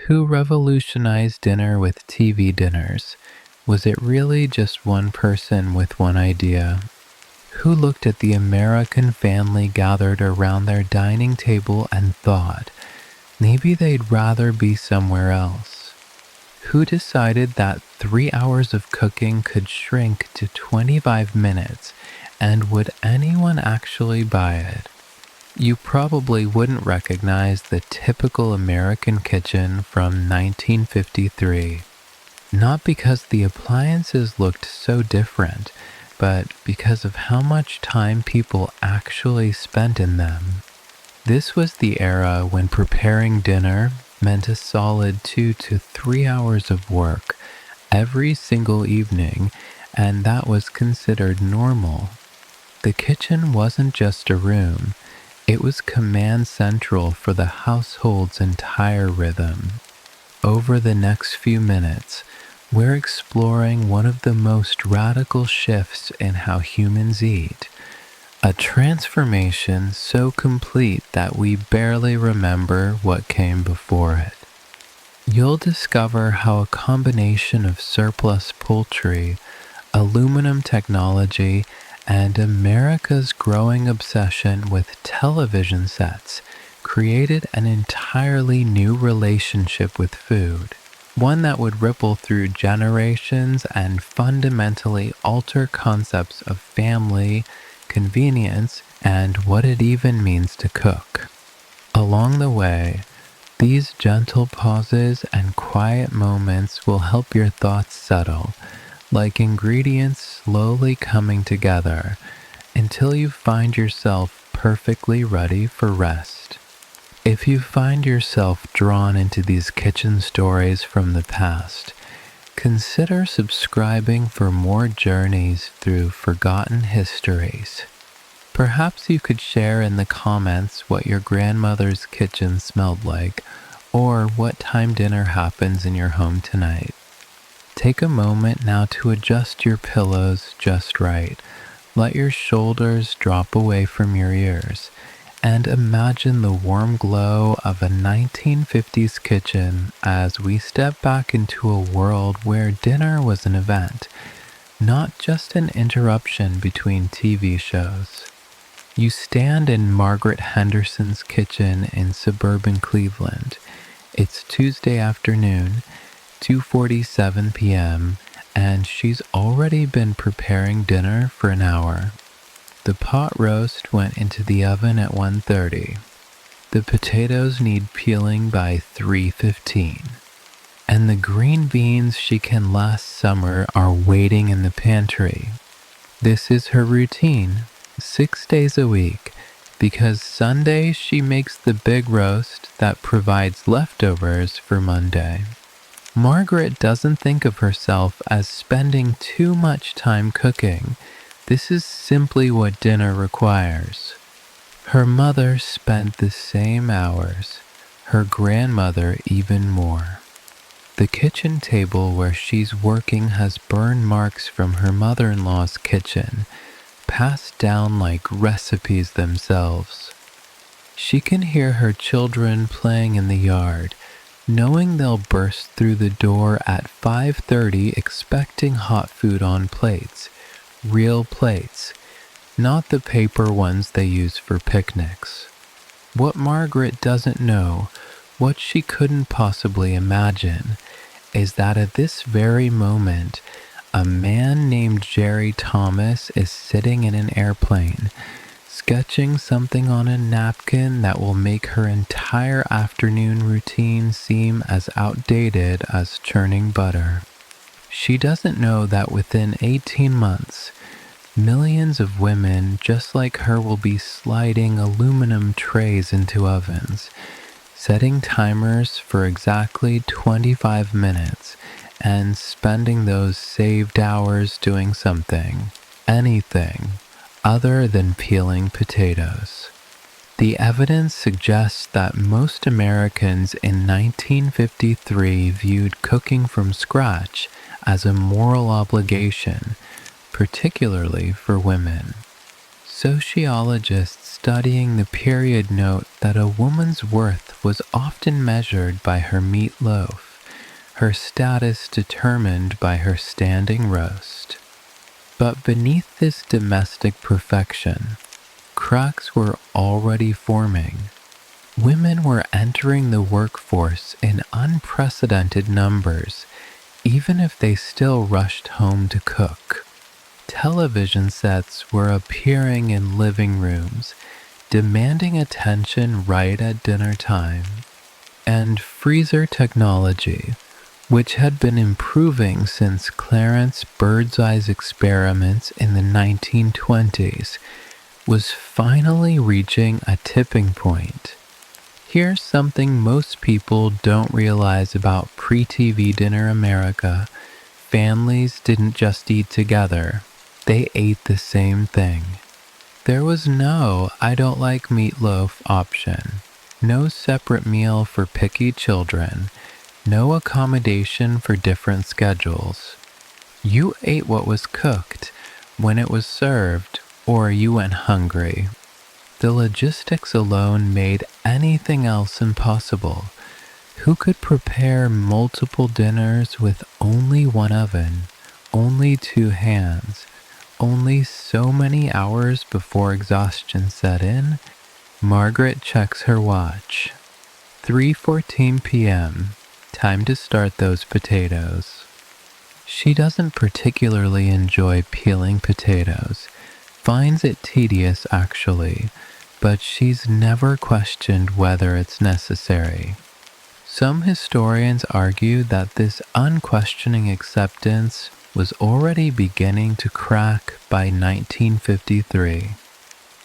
Who revolutionized dinner with TV dinners? Was it really just one person with one idea? Who looked at the American family gathered around their dining table and thought, maybe they'd rather be somewhere else? Who decided that 3 hours of cooking could shrink to 25 minutes, and would anyone actually buy it? You probably wouldn't recognize the typical American kitchen from 1953. Not because the appliances looked so different, but because of how much time people actually spent in them. This was the era when preparing dinner meant a solid 2 to 3 hours of work every single evening, and that was considered normal. The kitchen wasn't just a room. It was command central for the household's entire rhythm. Over the next few minutes, we're exploring one of the most radical shifts in how humans eat. A transformation so complete that we barely remember what came before it. You'll discover how a combination of surplus poultry, aluminum technology, and America's growing obsession with television sets created an entirely new relationship with food, one that would ripple through generations and fundamentally alter concepts of family, convenience, and what it even means to cook. Along the way, these gentle pauses and quiet moments will help your thoughts settle, like ingredients slowly coming together until you find yourself perfectly ready for rest. If you find yourself drawn into these kitchen stories from the past, consider subscribing for more journeys through forgotten histories. Perhaps you could share in the comments what your grandmother's kitchen smelled like, or what time dinner happens in your home tonight. Take a moment now to adjust your pillows just right. Let your shoulders drop away from your ears, and imagine the warm glow of a 1950s kitchen as we step back into a world where dinner was an event, not just an interruption between TV shows. You stand in Margaret Henderson's kitchen in suburban Cleveland. It's Tuesday afternoon, 2:47 p.m., and she's already been preparing dinner for an hour. The pot roast went into the oven at 1:30. The potatoes need peeling by 3:15. And the green beans she can last summer are waiting in the pantry. This is her routine, 6 days a week, because Sunday she makes the big roast that provides leftovers for Monday. Margaret doesn't think of herself as spending too much time cooking. This is simply what dinner requires. Her mother spent the same hours, her grandmother even more. The kitchen table where she's working has burn marks from her mother-in-law's kitchen, passed down like recipes themselves. She can hear her children playing in the yard, knowing they'll burst through the door at 5:30 expecting hot food on plates, real plates, not the paper ones they use for picnics. What Margaret doesn't know, what she couldn't possibly imagine, is that at this very moment, a man named Jerry Thomas is sitting in an airplane, sketching something on a napkin that will make her entire afternoon routine seem as outdated as churning butter. She doesn't know that within 18 months, millions of women just like her will be sliding aluminum trays into ovens, setting timers for exactly 25 minutes, and spending those saved hours doing something, anything, other than peeling potatoes. The evidence suggests that most Americans in 1953 viewed cooking from scratch as a moral obligation, particularly for women. Sociologists studying the period note that a woman's worth was often measured by her meatloaf, her status determined by her standing roast. But beneath this domestic perfection, cracks were already forming. Women were entering the workforce in unprecedented numbers, even if they still rushed home to cook. Television sets were appearing in living rooms, demanding attention right at dinner time. And freezer technology, which had been improving since Clarence Birdseye's experiments in the 1920s, was finally reaching a tipping point. Here's something most people don't realize about pre-TV dinner America. Families didn't just eat together, they ate the same thing. There was no "I don't like meatloaf" option, no separate meal for picky children, no accommodation for different schedules. You ate what was cooked, when it was served, or you went hungry. The logistics alone made anything else impossible. Who could prepare multiple dinners with only one oven, only two hands, only so many hours before exhaustion set in? Margaret checks her watch. 3:14 p.m. Time to start those potatoes. She doesn't particularly enjoy peeling potatoes, finds it tedious actually, but she's never questioned whether it's necessary. Some historians argue that this unquestioning acceptance was already beginning to crack by 1953,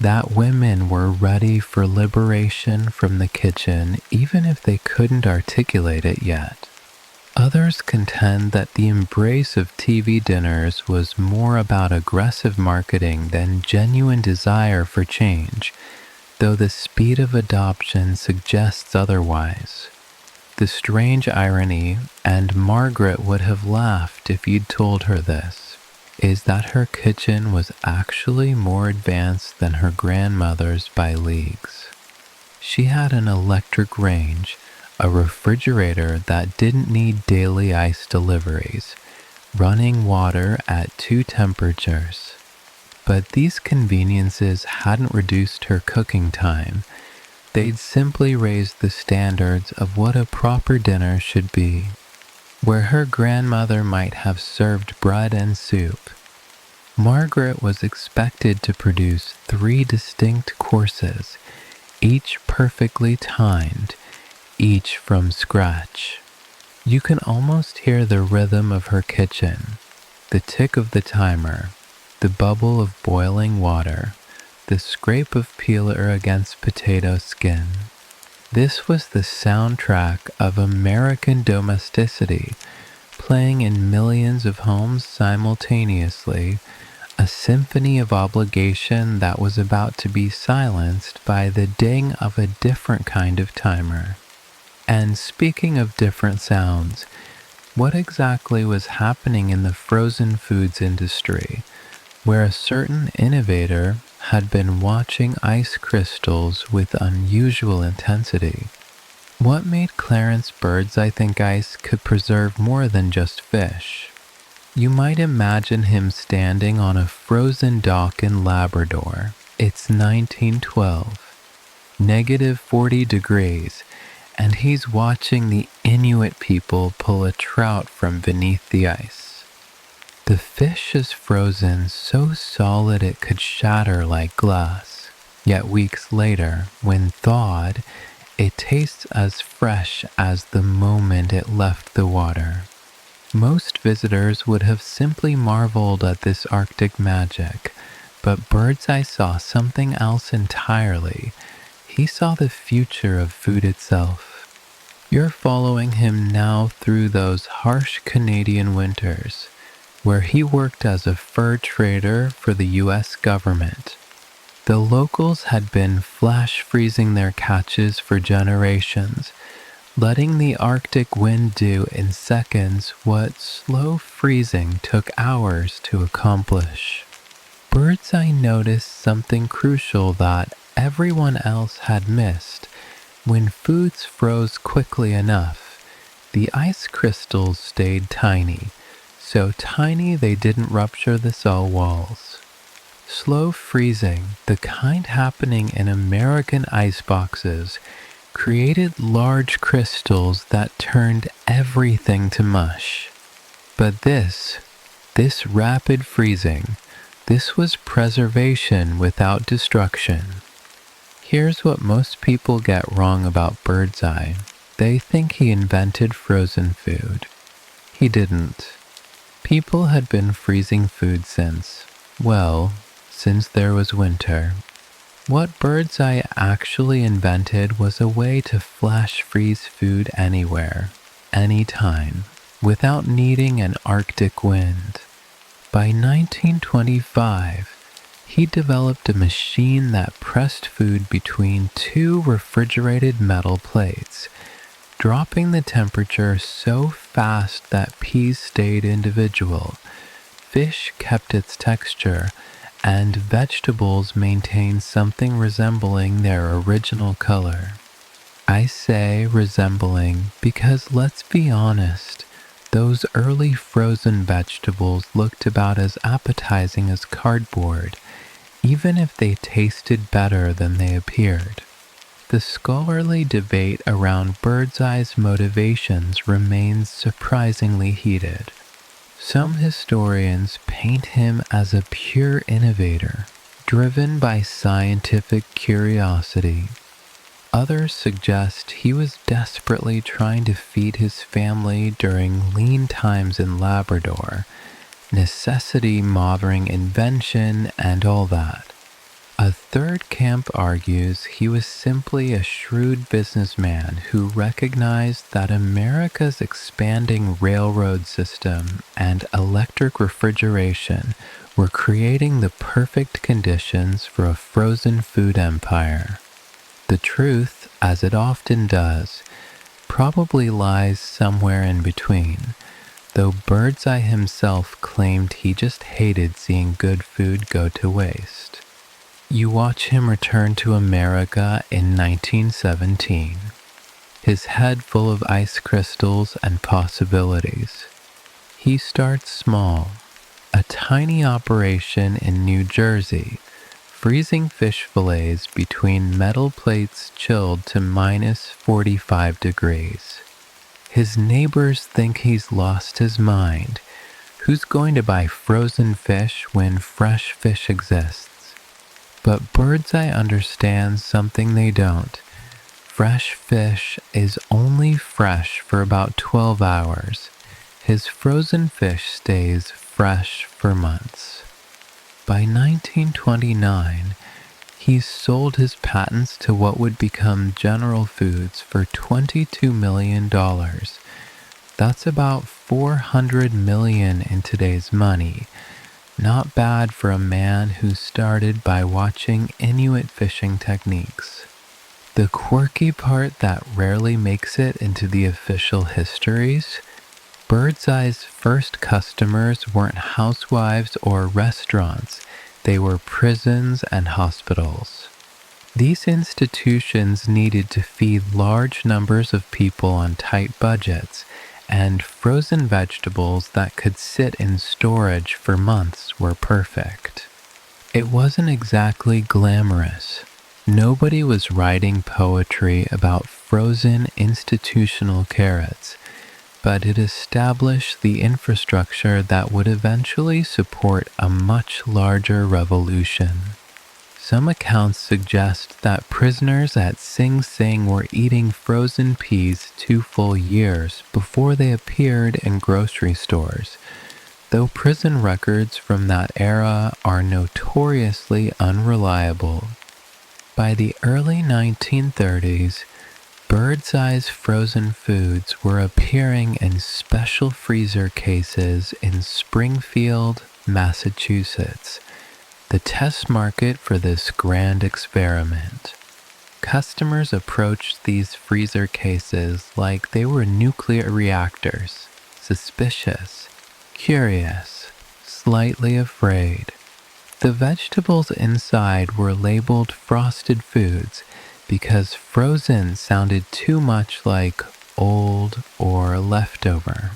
that women were ready for liberation from the kitchen even if they couldn't articulate it yet. Others contend that the embrace of TV dinners was more about aggressive marketing than genuine desire for change, though the speed of adoption suggests otherwise. The strange irony, and Margaret would have laughed if you'd told her this, is that her kitchen was actually more advanced than her grandmother's by leagues. She had an electric range, a refrigerator that didn't need daily ice deliveries, running water at 2 temperatures. But these conveniences hadn't reduced her cooking time. They'd simply raised the standards of what a proper dinner should be. Where her grandmother might have served bread and soup, Margaret was expected to produce 3 distinct courses, each perfectly timed, each from scratch. You can almost hear the rhythm of her kitchen, the tick of the timer, the bubble of boiling water, the scrape of peeler against potato skin. This was the soundtrack of American domesticity, playing in millions of homes simultaneously, a symphony of obligation that was about to be silenced by the ding of a different kind of timer. And speaking of different sounds, what exactly was happening in the frozen foods industry, where a certain innovator had been watching ice crystals with unusual intensity? What made Clarence Birdseye think ice could preserve more than just fish? You might imagine him standing on a frozen dock in Labrador. It's 1912, -40 degrees, and he's watching the Inuit people pull a trout from beneath the ice. The fish is frozen so solid it could shatter like glass, yet weeks later, when thawed, it tastes as fresh as the moment it left the water. Most visitors would have simply marveled at this Arctic magic, but Birdseye saw something else entirely. He saw the future of food itself. You're following him now through those harsh Canadian winters, where he worked as a fur trader for the US government. The locals had been flash freezing their catches for generations, letting the Arctic wind do in seconds what slow freezing took hours to accomplish. Birdseye noticed something crucial that everyone else had missed. When foods froze quickly enough, the ice crystals stayed tiny, so tiny they didn't rupture the cell walls. Slow freezing, the kind happening in American ice boxes, created large crystals that turned everything to mush. But this rapid freezing, this was preservation without destruction. Here's what most people get wrong about Birdseye. They think he invented frozen food. He didn't. People had been freezing food since there was winter. What Birdseye actually invented was a way to flash freeze food anywhere, anytime, without needing an Arctic wind. By 1925, he developed a machine that pressed food between two refrigerated metal plates, dropping the temperature so fast that peas stayed individual, fish kept its texture, and vegetables maintained something resembling their original color. I say resembling because let's be honest, those early frozen vegetables looked about as appetizing as cardboard, even if they tasted better than they appeared. The scholarly debate around Birdseye's motivations remains surprisingly heated. Some historians paint him as a pure innovator, driven by scientific curiosity. Others suggest he was desperately trying to feed his family during lean times in Labrador, necessity mothering invention, and all that. A third camp argues he was simply a shrewd businessman who recognized that America's expanding railroad system and electric refrigeration were creating the perfect conditions for a frozen food empire. The truth, as it often does, probably lies somewhere in between, though Birdseye himself claimed he just hated seeing good food go to waste. You watch him return to America in 1917, his head full of ice crystals and possibilities. He starts small, a tiny operation in New Jersey, freezing fish fillets between metal plates chilled to minus 45 degrees. His neighbors think he's lost his mind. Who's going to buy frozen fish when fresh fish exists? But Birdseye understands something they don't. Fresh fish is only fresh for about 12 hours. His frozen fish stays fresh for months. By 1929, he sold his patents to what would become General Foods for $22 million. That's about $400 million in today's money. Not bad for a man who started by watching Inuit fishing techniques. The quirky part that rarely makes it into the official histories, Birdseye's first customers weren't housewives or restaurants, they were prisons and hospitals. These institutions needed to feed large numbers of people on tight budgets, and frozen vegetables that could sit in storage for months were perfect. It wasn't exactly glamorous. Nobody was writing poetry about frozen institutional carrots, but it established the infrastructure that would eventually support a much larger revolution. Some accounts suggest that prisoners at Sing Sing were eating frozen peas 2 full years before they appeared in grocery stores, though prison records from that era are notoriously unreliable. By the early 1930s, Birdseye's frozen foods were appearing in special freezer cases in Springfield, Massachusetts, the test market for this grand experiment. Customers approached these freezer cases like they were nuclear reactors, suspicious, curious, slightly afraid. The vegetables inside were labeled frosted foods because frozen sounded too much like old or leftover.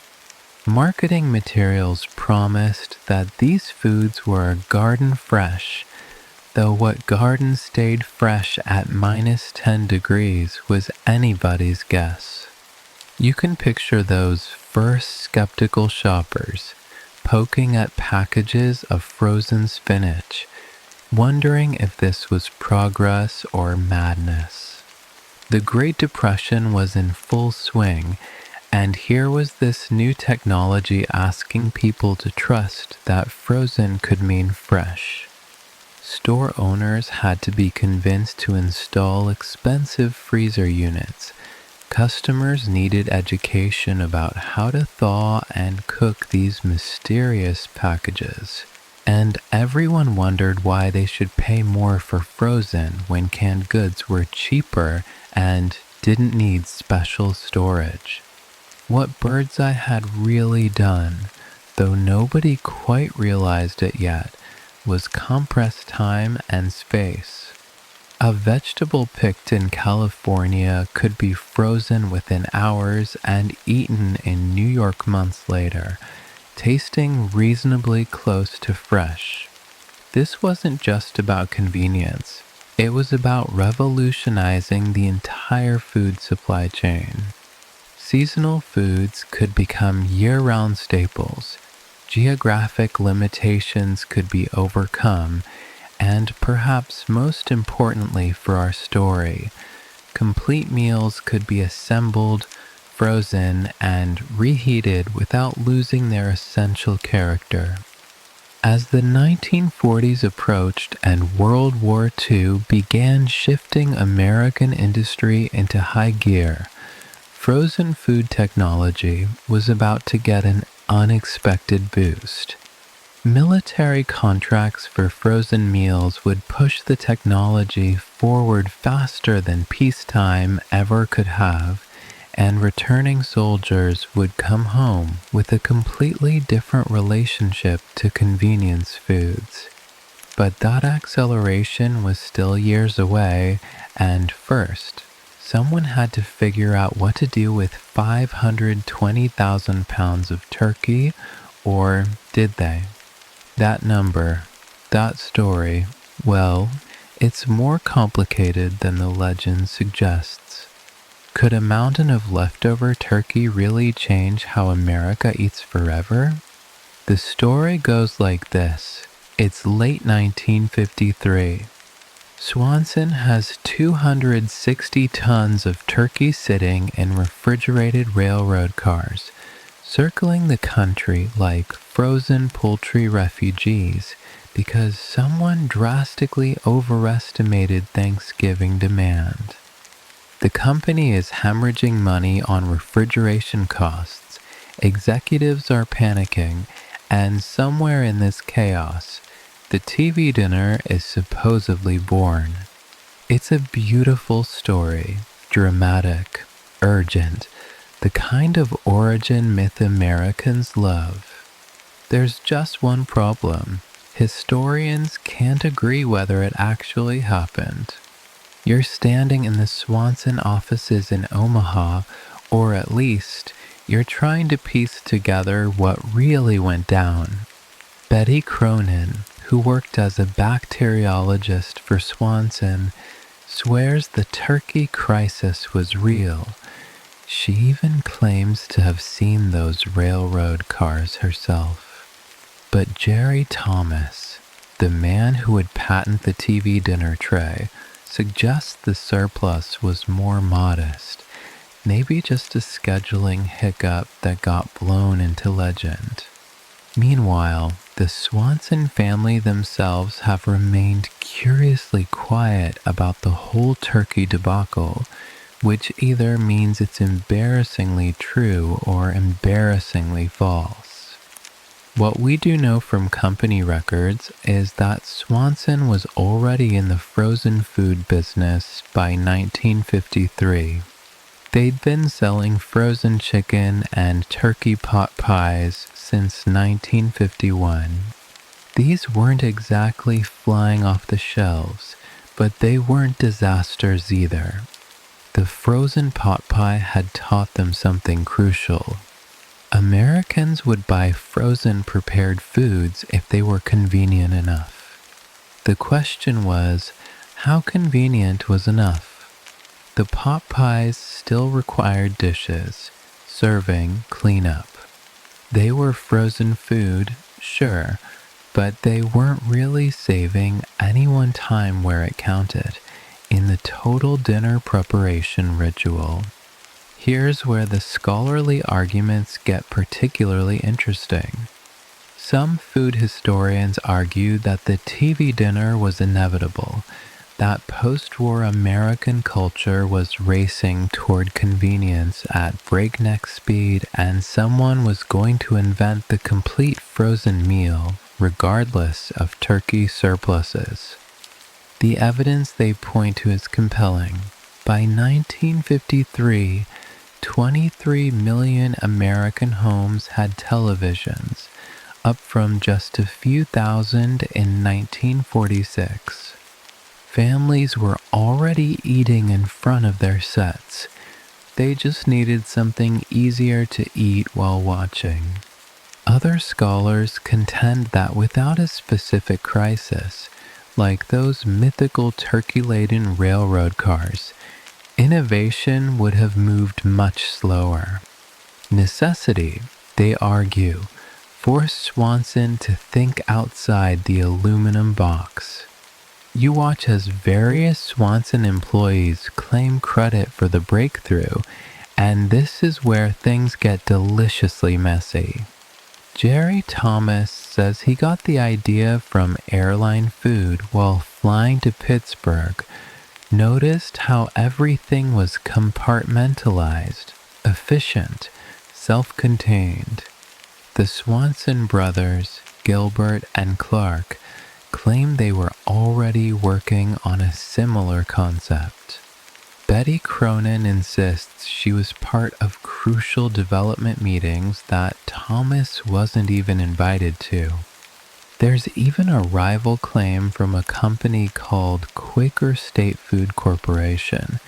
Marketing materials promised that these foods were garden fresh, though what garden stayed fresh at -10 degrees was anybody's guess. You can picture those first skeptical shoppers poking at packages of frozen spinach, wondering if this was progress or madness. The Great Depression was in full swing, and here was this new technology asking people to trust that frozen could mean fresh. Store owners had to be convinced to install expensive freezer units. Customers needed education about how to thaw and cook these mysterious packages. And everyone wondered why they should pay more for frozen when canned goods were cheaper and didn't need special storage. What Birdseye had really done, though nobody quite realized it yet, was compress time and space. A vegetable picked in California could be frozen within hours and eaten in New York months later, tasting reasonably close to fresh. This wasn't just about convenience. It was about revolutionizing the entire food supply chain. Seasonal foods could become year-round staples. Geographic limitations could be overcome, and perhaps most importantly for our story, complete meals could be assembled, frozen, and reheated without losing their essential character. As the 1940s approached and World War II began shifting American industry into high gear, frozen food technology was about to get an unexpected boost. Military contracts for frozen meals would push the technology forward faster than peacetime ever could have, and returning soldiers would come home with a completely different relationship to convenience foods. But that acceleration was still years away, and first, someone had to figure out what to do with 520,000 pounds of turkey, or did they? That number, that story, well, it's more complicated than the legend suggests. Could a mountain of leftover turkey really change how America eats forever? The story goes like this. It's late 1953. Swanson has 260 tons of turkey sitting in refrigerated railroad cars, circling the country like frozen poultry refugees because someone drastically overestimated Thanksgiving demand. The company is hemorrhaging money on refrigeration costs, executives are panicking, and somewhere in this chaos, the TV dinner is supposedly born. It's a beautiful story, dramatic, urgent, the kind of origin myth Americans love. There's just one problem. Historians can't agree whether it actually happened. You're standing in the Swanson offices in Omaha, or at least, you're trying to piece together what really went down. Betty Cronin, who worked as a bacteriologist for Swanson, swears the turkey crisis was real. She even claims to have seen those railroad cars herself. But Jerry Thomas, the man who would patent the TV dinner tray, suggests the surplus was more modest, maybe just a scheduling hiccup that got blown into legend. Meanwhile, the Swanson family themselves have remained curiously quiet about the whole turkey debacle, which either means it's embarrassingly true or embarrassingly false. What we do know from company records is that Swanson was already in the frozen food business by 1953. They'd been selling frozen chicken and turkey pot pies since 1951. These weren't exactly flying off the shelves, but they weren't disasters either. The frozen pot pie had taught them something crucial. Americans would buy frozen prepared foods if they were convenient enough. The question was, how convenient was enough? The pot pies still required dishes, serving, cleanup. They were frozen food, sure, but they weren't really saving anyone time where it counted in the total dinner preparation ritual. Here's where the scholarly arguments get particularly interesting. Some food historians argue that the TV dinner was inevitable, that post-war American culture was racing toward convenience at breakneck speed, and someone was going to invent the complete frozen meal, regardless of turkey surpluses. The evidence they point to is compelling. By 1953, 23 million American homes had televisions, up from just a few thousand in 1946. Families were already eating in front of their sets. They just needed something easier to eat while watching. Other scholars contend that without a specific crisis, like those mythical turkey-laden railroad cars, innovation would have moved much slower. Necessity, they argue, forced Swanson to think outside the aluminum box. You watch as various Swanson employees claim credit for the breakthrough, and this is where things get deliciously messy. Jerry Thomas says he got the idea from airline food while flying to Pittsburgh, noticed how everything was compartmentalized, efficient, self-contained. The Swanson brothers, Gilbert and Clark, claim they were already working on a similar concept. Betty Cronin insists she was part of crucial development meetings that Thomas wasn't even invited to. There's even a rival claim from a company called Quaker State Food Corporation,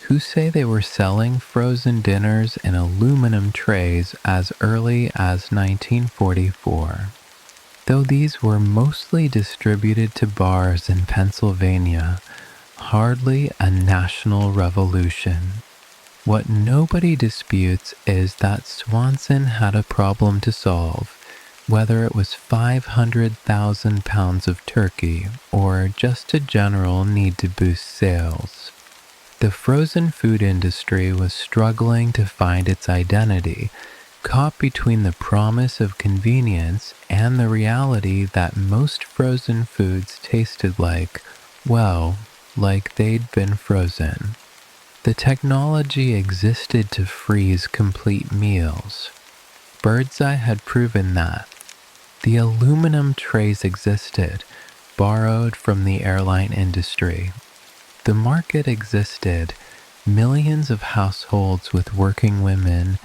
who say they were selling frozen dinners in aluminum trays as early as 1944. Though these were mostly distributed to bars in Pennsylvania, hardly a national revolution. What nobody disputes is that Swanson had a problem to solve, whether it was 500,000 pounds of turkey or just a general need to boost sales. The frozen food industry was struggling to find its identity, caught between the promise of convenience and the reality that most frozen foods tasted like, well, like they'd been frozen. The technology existed to freeze complete meals. Birdseye had proven that. The aluminum trays existed, borrowed from the airline industry. The market existed, millions of households with working women,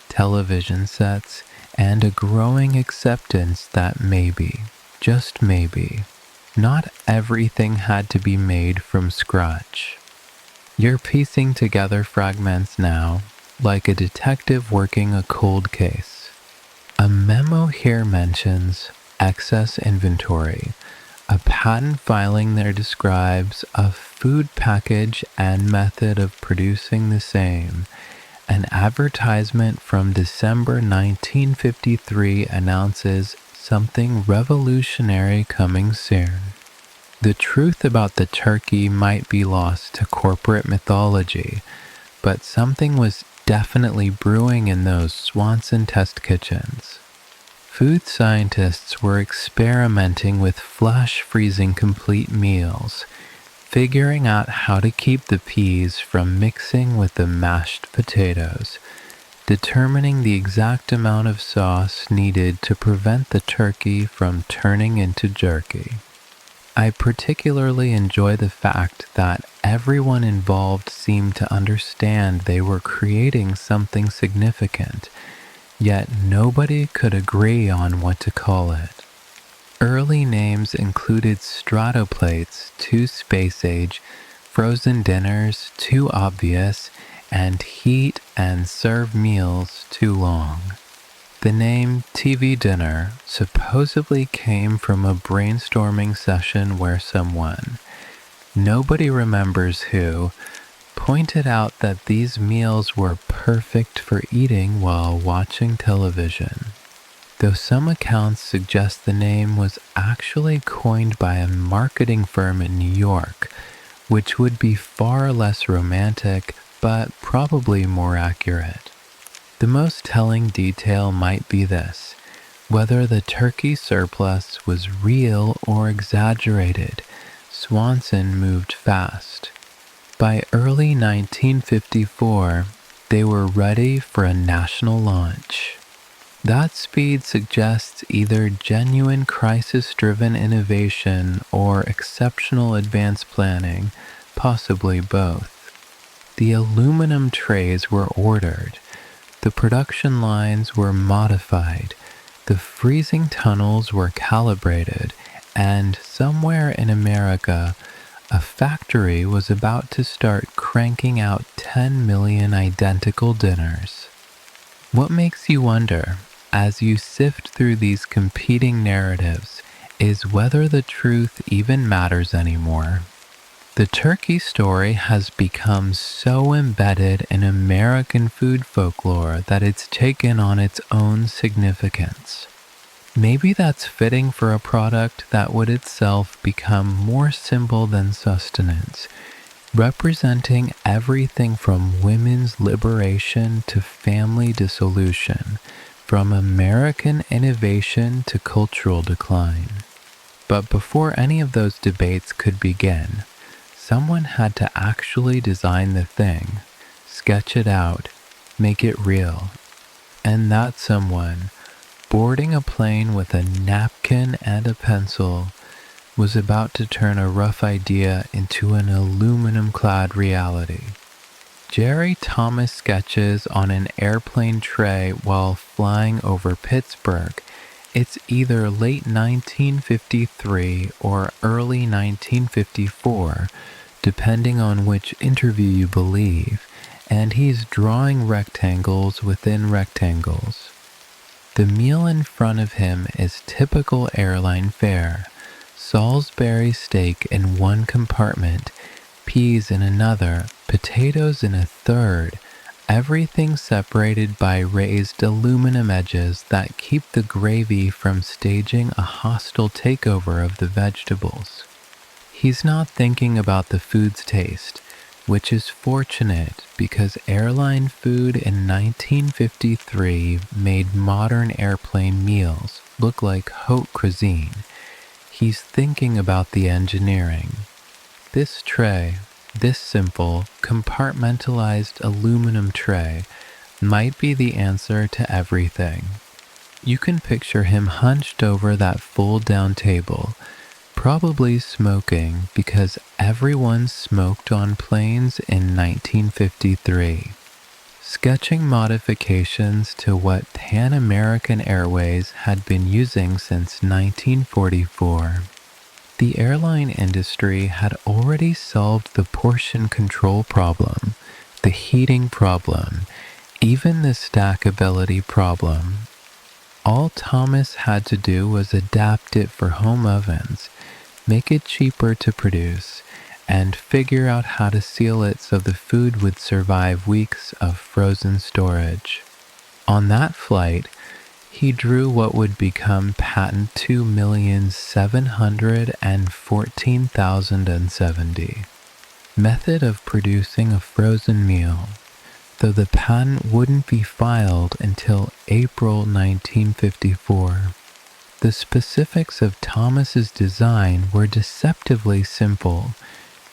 television sets, and a growing acceptance that maybe, just maybe, not everything had to be made from scratch. You're piecing together fragments now, like a detective working a cold case. A memo here mentions excess inventory, a patent filing there describes a food package and method of producing the same. An advertisement from December 1953 announces something revolutionary coming soon. The truth about the turkey might be lost to corporate mythology, but something was definitely brewing in those Swanson test kitchens. Food scientists were experimenting with flash freezing complete meals, figuring out how to keep the peas from mixing with the mashed potatoes, determining the exact amount of sauce needed to prevent the turkey from turning into jerky. I particularly enjoy the fact that everyone involved seemed to understand they were creating something significant, yet nobody could agree on what to call it. Early names included stratoplates, too space-age, frozen dinners, too obvious, and heat and serve meals too long. The name TV dinner supposedly came from a brainstorming session where someone, nobody remembers who, pointed out that these meals were perfect for eating while watching television. Though some accounts suggest the name was actually coined by a marketing firm in New York, which would be far less romantic, but probably more accurate. The most telling detail might be this: whether the turkey surplus was real or exaggerated. Swanson moved fast. By early 1954, they were ready for a national launch. That speed suggests either genuine crisis-driven innovation or exceptional advanced planning, possibly both. The aluminum trays were ordered. The production lines were modified. The freezing tunnels were calibrated, and somewhere in America, a factory was about to start cranking out 10 million identical dinners. What makes you wonder, as you sift through these competing narratives, is whether the truth even matters anymore. The turkey story has become so embedded in American food folklore that it's taken on its own significance. Maybe that's fitting for a product that would itself become more symbol than sustenance, representing everything from women's liberation to family dissolution, from American innovation to cultural decline. But before any of those debates could begin, someone had to actually design the thing, sketch it out, make it real. And that someone, boarding a plane with a napkin and a pencil, was about to turn a rough idea into an aluminum-clad reality. Jerry Thomas sketches on an airplane tray while flying over Pittsburgh. It's either late 1953 or early 1954, depending on which interview you believe, and he's drawing rectangles within rectangles. The meal in front of him is typical airline fare: Salisbury steak in one compartment, peas in another, potatoes in a third, everything separated by raised aluminum edges that keep the gravy from staging a hostile takeover of the vegetables. He's not thinking about the food's taste, which is fortunate because airline food in 1953 made modern airplane meals look like haute cuisine. He's thinking about the engineering. This tray, this simple, compartmentalized aluminum tray, might be the answer to everything. You can picture him hunched over that fold-down table, probably smoking because everyone smoked on planes in 1953, sketching modifications to what Pan American Airways had been using since 1944. The airline industry had already solved the portion control problem, the heating problem, even the stackability problem. All Thomas had to do was adapt it for home ovens, make it cheaper to produce, and figure out how to seal it so the food would survive weeks of frozen storage. On that flight, he drew what would become patent 2,714,070. Method of producing a frozen meal, though the patent wouldn't be filed until April 1954. The specifics of Thomas's design were deceptively simple: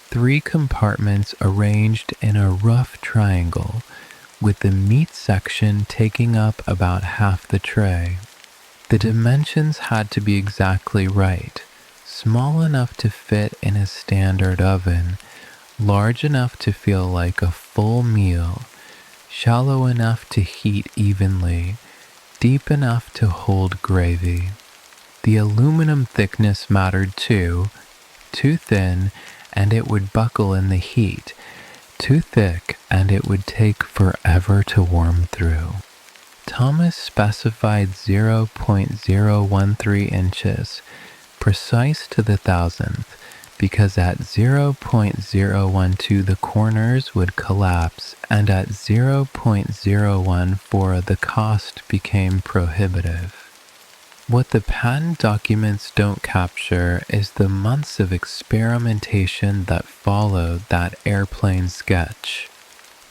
3 compartments arranged in a rough triangle, with the meat section taking up about half the tray. The dimensions had to be exactly right: small enough to fit in a standard oven, large enough to feel like a full meal, shallow enough to heat evenly, deep enough to hold gravy. The aluminum thickness mattered too. Too thin, and it would buckle in the heat. Too thick, and it would take forever to warm through. Thomas specified 0.013 inches, precise to the thousandth, because at 0.012 the corners would collapse, and at 0.014 the cost became prohibitive. What the patent documents don't capture is the months of experimentation that followed that airplane sketch.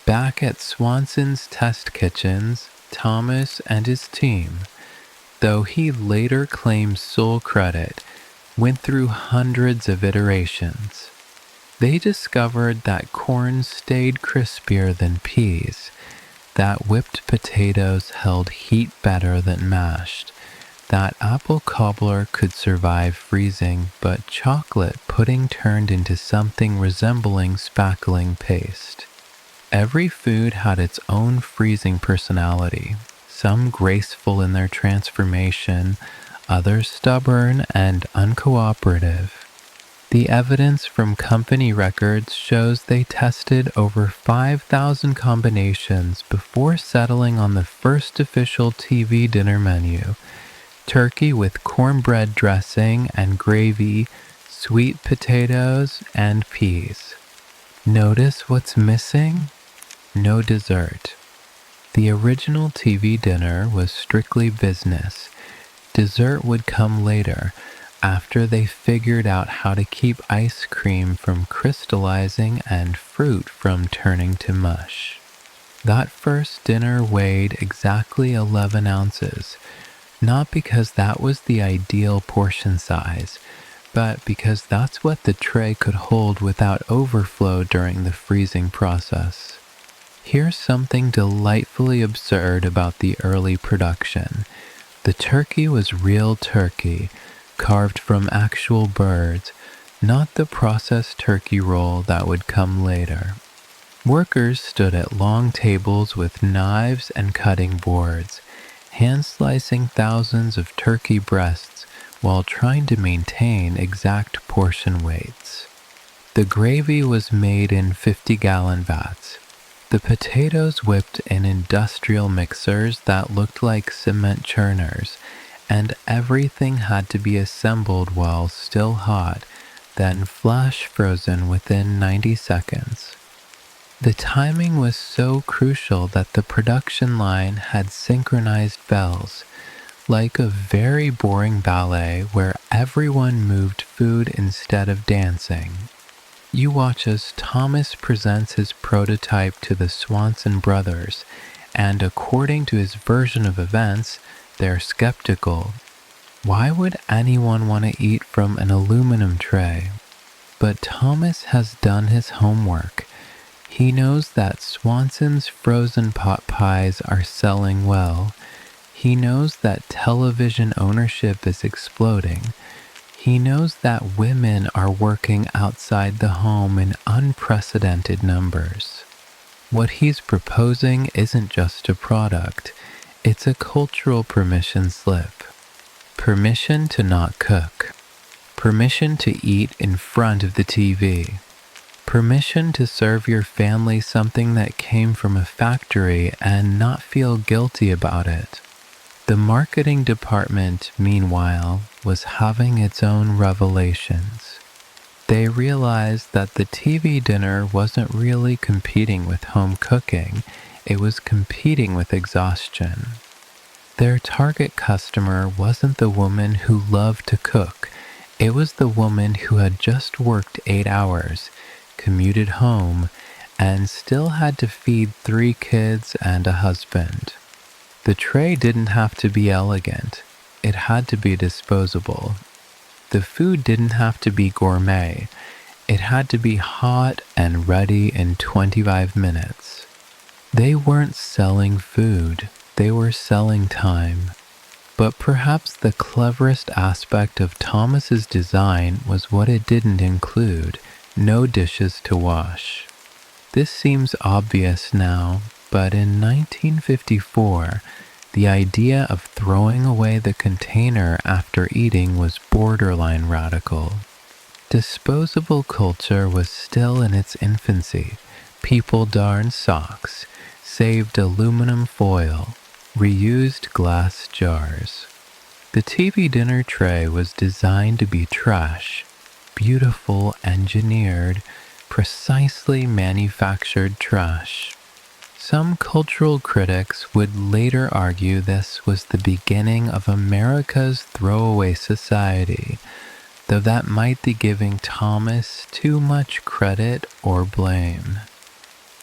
Back at Swanson's test kitchens, Thomas and his team, though he later claims sole credit, went through hundreds of iterations. They discovered that corn stayed crispier than peas, that whipped potatoes held heat better than mashed, that apple cobbler could survive freezing, but chocolate pudding turned into something resembling spackling paste. Every food had its own freezing personality, some graceful in their transformation, others stubborn and uncooperative. The evidence from company records shows they tested over 5,000 combinations before settling on the first official TV dinner menu: turkey with cornbread dressing and gravy, sweet potatoes, and peas. Notice what's missing? No dessert. The original TV dinner was strictly business. Dessert would come later, after they figured out how to keep ice cream from crystallizing and fruit from turning to mush. That first dinner weighed exactly 11 ounces, not because that was the ideal portion size, but because that's what the tray could hold without overflow during the freezing process. Here's something delightfully absurd about the early production. The turkey was real turkey, carved from actual birds, not the processed turkey roll that would come later. Workers stood at long tables with knives and cutting boards, hand-slicing thousands of turkey breasts while trying to maintain exact portion weights. The gravy was made in 50-gallon vats. The potatoes whipped in industrial mixers that looked like cement churners, and everything had to be assembled while still hot, then flash frozen within 90 seconds. The timing was so crucial that the production line had synchronized bells, like a very boring ballet where everyone moved food instead of dancing. You watch as Thomas presents his prototype to the Swanson brothers, and according to his version of events, they're skeptical. Why would anyone want to eat from an aluminum tray? But Thomas has done his homework. He knows that Swanson's frozen pot pies are selling well. He knows that television ownership is exploding. He knows that women are working outside the home in unprecedented numbers. What he's proposing isn't just a product, it's a cultural permission slip. Permission to not cook. Permission to eat in front of the TV. Permission to serve your family something that came from a factory and not feel guilty about it. The marketing department, meanwhile, was having its own revelations. They realized that the TV dinner wasn't really competing with home cooking, it was competing with exhaustion. Their target customer wasn't the woman who loved to cook, it was the woman who had just worked 8 hours, commuted home, and still had to feed 3 kids and a husband. The tray didn't have to be elegant, it had to be disposable. The food didn't have to be gourmet, it had to be hot and ready in 25 minutes. They weren't selling food, they were selling time. But perhaps the cleverest aspect of Thomas's design was what it didn't include: no dishes to wash. This seems obvious now, but in 1954, The idea of throwing away the container after eating was borderline radical. Disposable culture was still in its infancy. People darned socks, saved aluminum foil, reused glass jars. The TV dinner tray was designed to be trash, beautiful, engineered, precisely manufactured trash. Some cultural critics would later argue this was the beginning of America's throwaway society, though that might be giving Thomas too much credit or blame.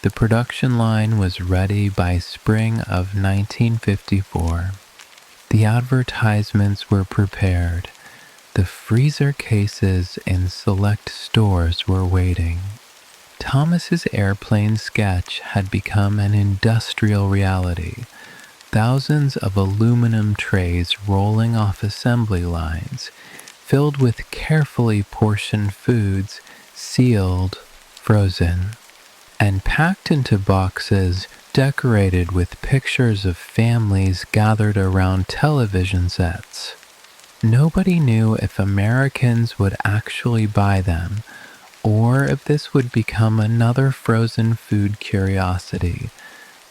The production line was ready by spring of 1954. The advertisements were prepared. The freezer cases in select stores were waiting. Thomas's airplane sketch had become an industrial reality. Thousands of aluminum trays rolling off assembly lines, filled with carefully portioned foods, sealed, frozen, and packed into boxes decorated with pictures of families gathered around television sets. Nobody knew if Americans would actually buy them, or if this would become another frozen food curiosity,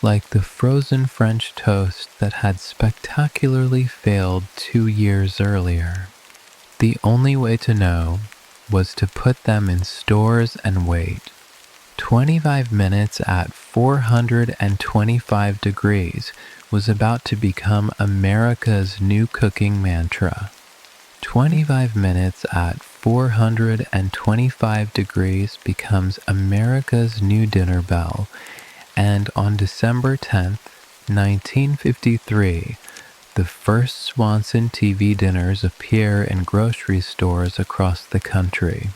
like the frozen French toast that had spectacularly failed 2 years earlier. The only way to know was to put them in stores and wait. 25 minutes at 425 degrees was about to become America's new cooking mantra. 25 minutes at 425 degrees becomes America's new dinner bell, and on December 10th, 1953, the first Swanson TV dinners appear in grocery stores across the country.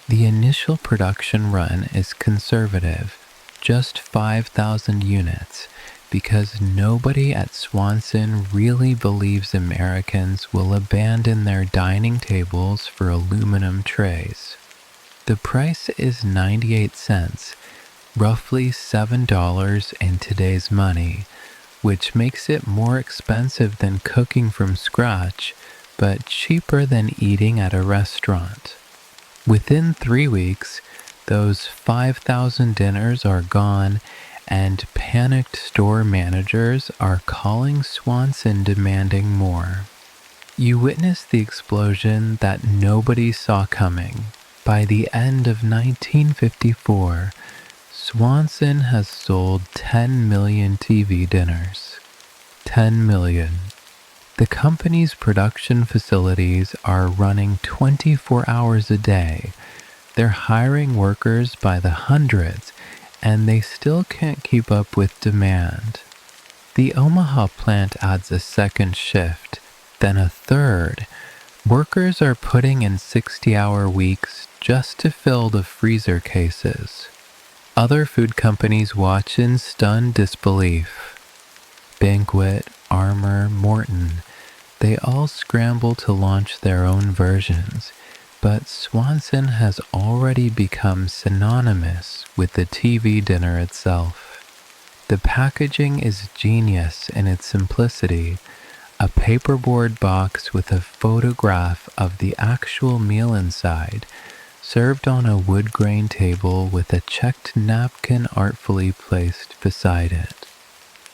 The initial production run is conservative, just 5,000 units, because nobody at Swanson really believes Americans will abandon their dining tables for aluminum trays. The price is 98 cents, roughly $7 in today's money, which makes it more expensive than cooking from scratch, but cheaper than eating at a restaurant. Within 3 weeks, those 5,000 dinners are gone, and panicked store managers are calling Swanson demanding more. You witness the explosion that nobody saw coming. By the end of 1954, Swanson has sold 10 million TV dinners. 10 million. The company's production facilities are running 24 hours a day. They're hiring workers by the hundreds, and they still can't keep up with demand. The Omaha plant adds a second shift, then a third. Workers are putting in 60-hour weeks just to fill the freezer cases. Other food companies watch in stunned disbelief. Banquet, Armour, Morton, they all scramble to launch their own versions, but Swanson has already become synonymous with the TV dinner itself. The packaging is genius in its simplicity, a paperboard box with a photograph of the actual meal inside, served on a wood grain table with a checked napkin artfully placed beside it.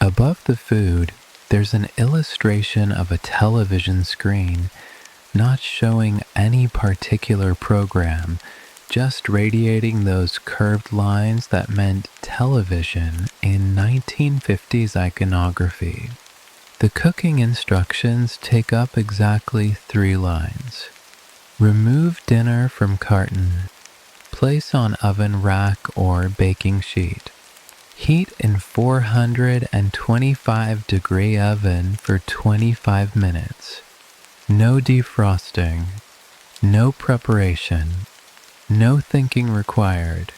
Above the food, there's an illustration of a television screen, not showing any particular program, just radiating those curved lines that meant television in 1950s iconography. The cooking instructions take up exactly 3 lines. Remove dinner from carton. Place on oven rack or baking sheet. Heat in 425-degree oven for 25 minutes. No defrosting. No preparation. No thinking required.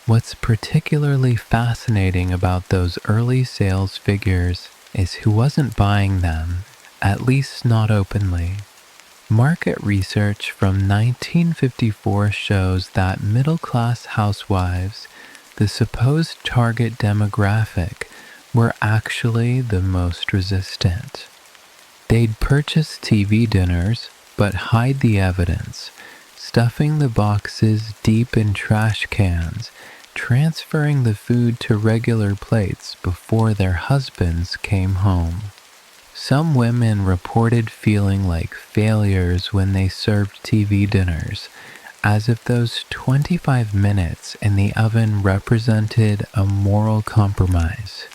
What's particularly fascinating about those early sales figures is who wasn't buying them, at least not openly. Market research from 1954 shows that middle-class housewives, the supposed target demographic, were actually the most resistant. They'd purchase TV dinners, but hide the evidence, stuffing the boxes deep in trash cans, transferring the food to regular plates before their husbands came home. Some women reported feeling like failures when they served TV dinners, as if those 25 minutes in the oven represented a moral compromise.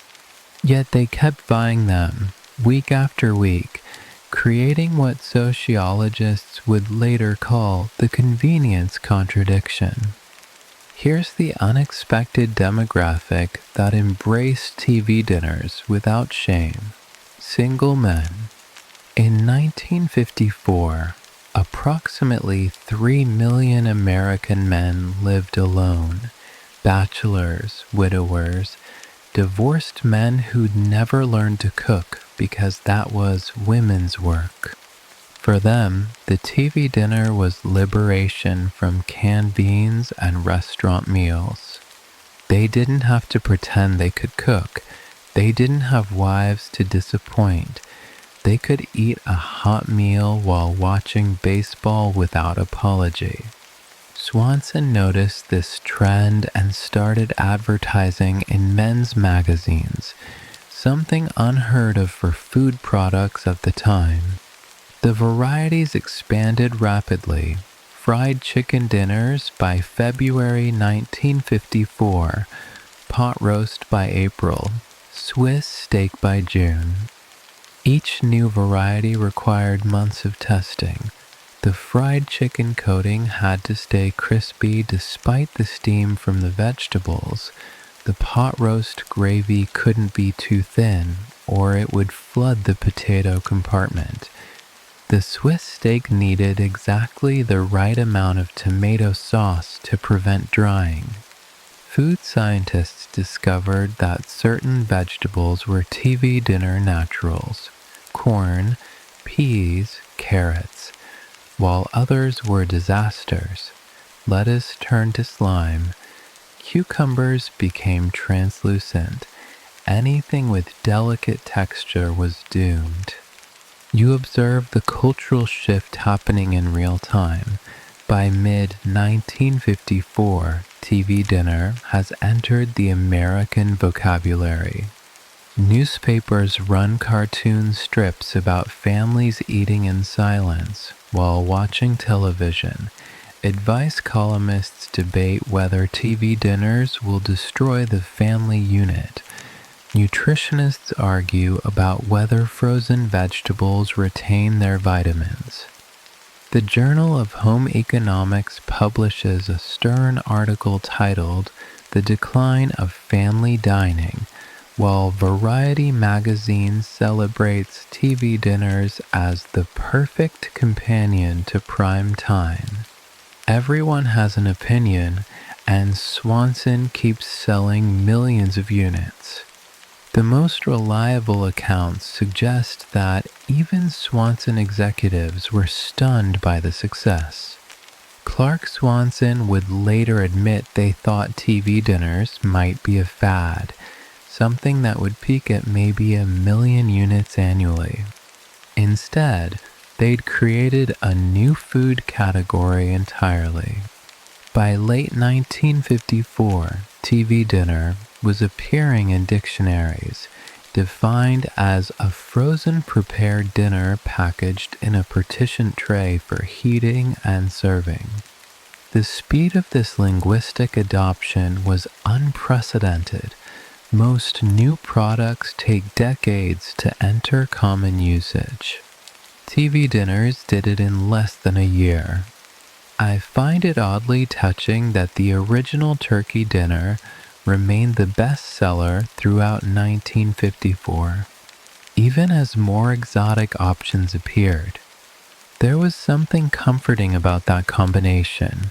Yet they kept buying them, week after week, creating what sociologists would later call the convenience contradiction. Here's the unexpected demographic that embraced TV dinners without shame: single men. In 1954, approximately 3 million American men lived alone: bachelors, widowers, divorced men who'd never learned to cook because that was women's work. For them, the TV dinner was liberation from canned beans and restaurant meals. They didn't have to pretend they could cook. They didn't have wives to disappoint. They could eat a hot meal while watching baseball without apology. Swanson noticed this trend and started advertising in men's magazines, something unheard of for food products at the time. The varieties expanded rapidly: fried chicken dinners by February 1954, pot roast by April, Swiss steak by June. Each new variety required months of testing. The fried chicken coating had to stay crispy despite the steam from the vegetables. The pot roast gravy couldn't be too thin, or it would flood the potato compartment. The Swiss steak needed exactly the right amount of tomato sauce to prevent drying. Food scientists discovered that certain vegetables were TV dinner naturals: corn, peas, carrots, while others were disasters. Lettuce turned to slime. Cucumbers became translucent. Anything with delicate texture was doomed. You observe the cultural shift happening in real time. By mid-1954, TV dinner has entered the American vocabulary. Newspapers run cartoon strips about families eating in silence while watching television. Advice columnists debate whether TV dinners will destroy the family unit. Nutritionists argue about whether frozen vegetables retain their vitamins. The Journal of Home Economics publishes a stern article titled "The Decline of Family Dining," while Variety magazine celebrates TV dinners as the perfect companion to prime time. Everyone has an opinion, and Swanson keeps selling millions of units. The most reliable accounts suggest that even Swanson executives were stunned by the success. Clark Swanson would later admit they thought TV dinners might be a fad, something that would peak at maybe 1 million units annually. Instead, they'd created a new food category entirely. By late 1954, TV dinner was appearing in dictionaries, defined as a frozen prepared dinner packaged in a partitioned tray for heating and serving. The speed of this linguistic adoption was unprecedented. Most new products take decades to enter common usage. TV dinners did it in less than a year. I find it oddly touching that the original turkey dinner remained the bestseller throughout 1954, even as more exotic options appeared. There was something comforting about that combination: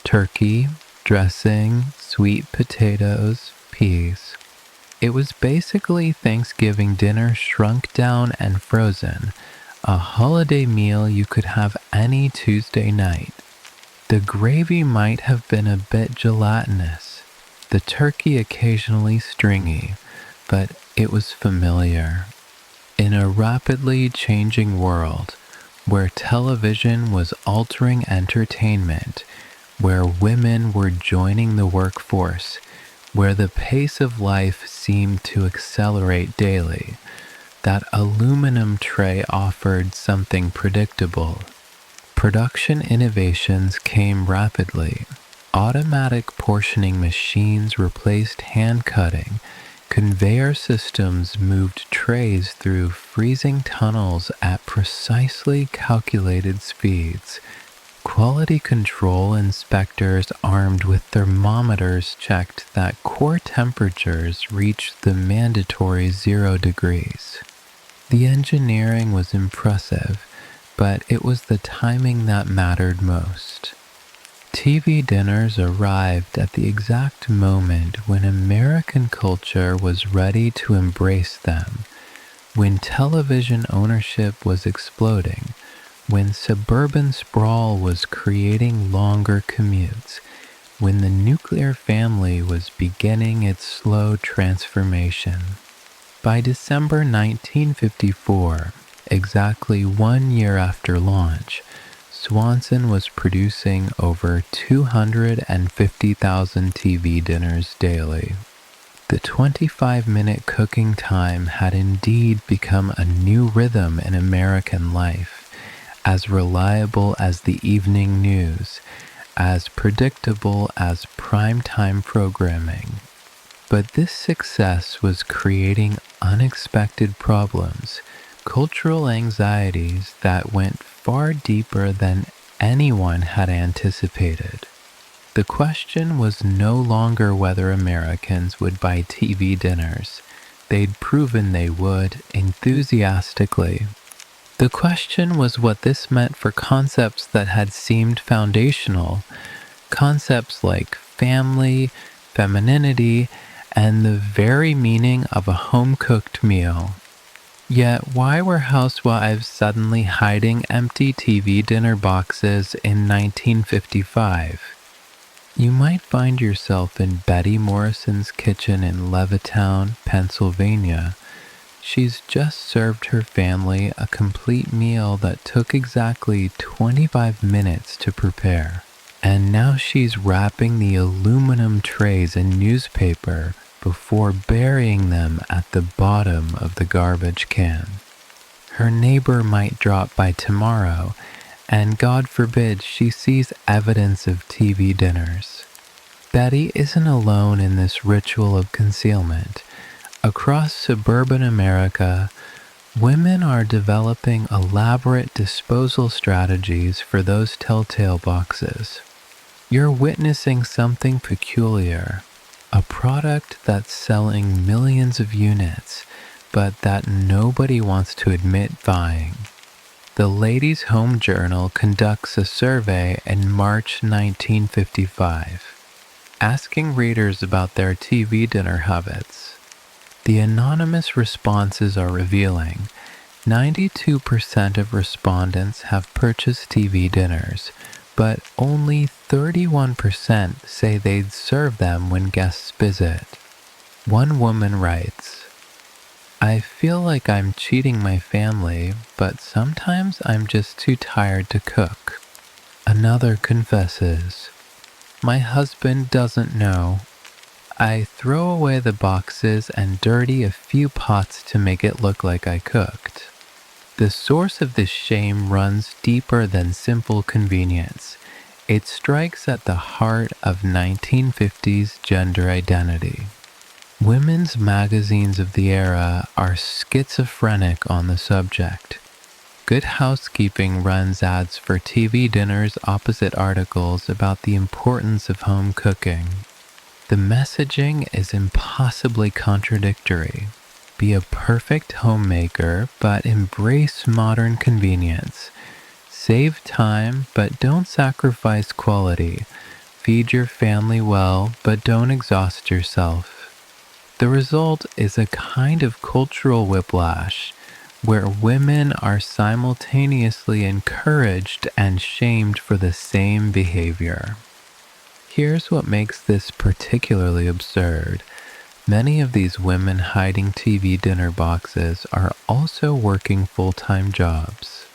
turkey, dressing, sweet potatoes, peas. It was basically Thanksgiving dinner shrunk down and frozen, a holiday meal you could have any Tuesday night. The gravy might have been a bit gelatinous, the turkey occasionally stringy, but It was familiar. In a rapidly changing world, where television was altering entertainment, where women were joining the workforce, where the pace of life seemed to accelerate daily, that aluminum tray offered something predictable. Production innovations came rapidly. Automatic portioning machines replaced hand cutting. Conveyor systems moved trays through freezing tunnels at precisely calculated speeds. Quality control inspectors armed with thermometers checked that core temperatures reached the mandatory 0 degrees. The engineering was impressive, but it was the timing that mattered most. TV dinners arrived at the exact moment when American culture was ready to embrace them, when television ownership was exploding, when suburban sprawl was creating longer commutes, when the nuclear family was beginning its slow transformation. By December 1954, exactly 1 year after launch, Swanson was producing over 250,000 TV dinners daily. The 25-minute cooking time had indeed become a new rhythm in American life, as reliable as the evening news, as predictable as primetime programming. But this success was creating unexpected problems, cultural anxieties that went far deeper than anyone had anticipated. The question was no longer whether Americans would buy TV dinners. They'd proven they would, enthusiastically. The question was what this meant for concepts that had seemed foundational, concepts like family, femininity, and the very meaning of a home-cooked meal. Yet why were housewives suddenly hiding empty TV dinner boxes in 1955? You might find yourself in Betty Morrison's kitchen in Levittown, Pennsylvania. She's just served her family a complete meal that took exactly 25 minutes to prepare. And now she's wrapping the aluminum trays in newspaper before burying them at the bottom of the garbage can. Her neighbor might drop by tomorrow, and God forbid she sees evidence of TV dinners. Betty isn't alone in this ritual of concealment. Across suburban America, women are developing elaborate disposal strategies for those telltale boxes. You're witnessing something peculiar, a product that's selling millions of units, but that nobody wants to admit buying. The Ladies' Home Journal conducts a survey in March 1955, asking readers about their TV dinner habits. The anonymous responses are revealing. 92% of respondents have purchased TV dinners, but only 31% say they'd serve them when guests visit. One woman writes, "I feel like I'm cheating my family, but sometimes I'm just too tired to cook." Another confesses, "My husband doesn't know. I throw away the boxes and dirty a few pots to make it look like I cooked." The source of this shame runs deeper than simple convenience. It strikes at the heart of 1950s gender identity. Women's magazines of the era are schizophrenic on the subject. Good Housekeeping runs ads for TV dinners opposite articles about the importance of home cooking. The messaging is impossibly contradictory. Be a perfect homemaker, but embrace modern convenience. Save time, but don't sacrifice quality. Feed your family well, but don't exhaust yourself. The result is a kind of cultural whiplash, where women are simultaneously encouraged and shamed for the same behavior. Here's what makes this particularly absurd. Many of these women hiding TV dinner boxes are also working full-time jobs.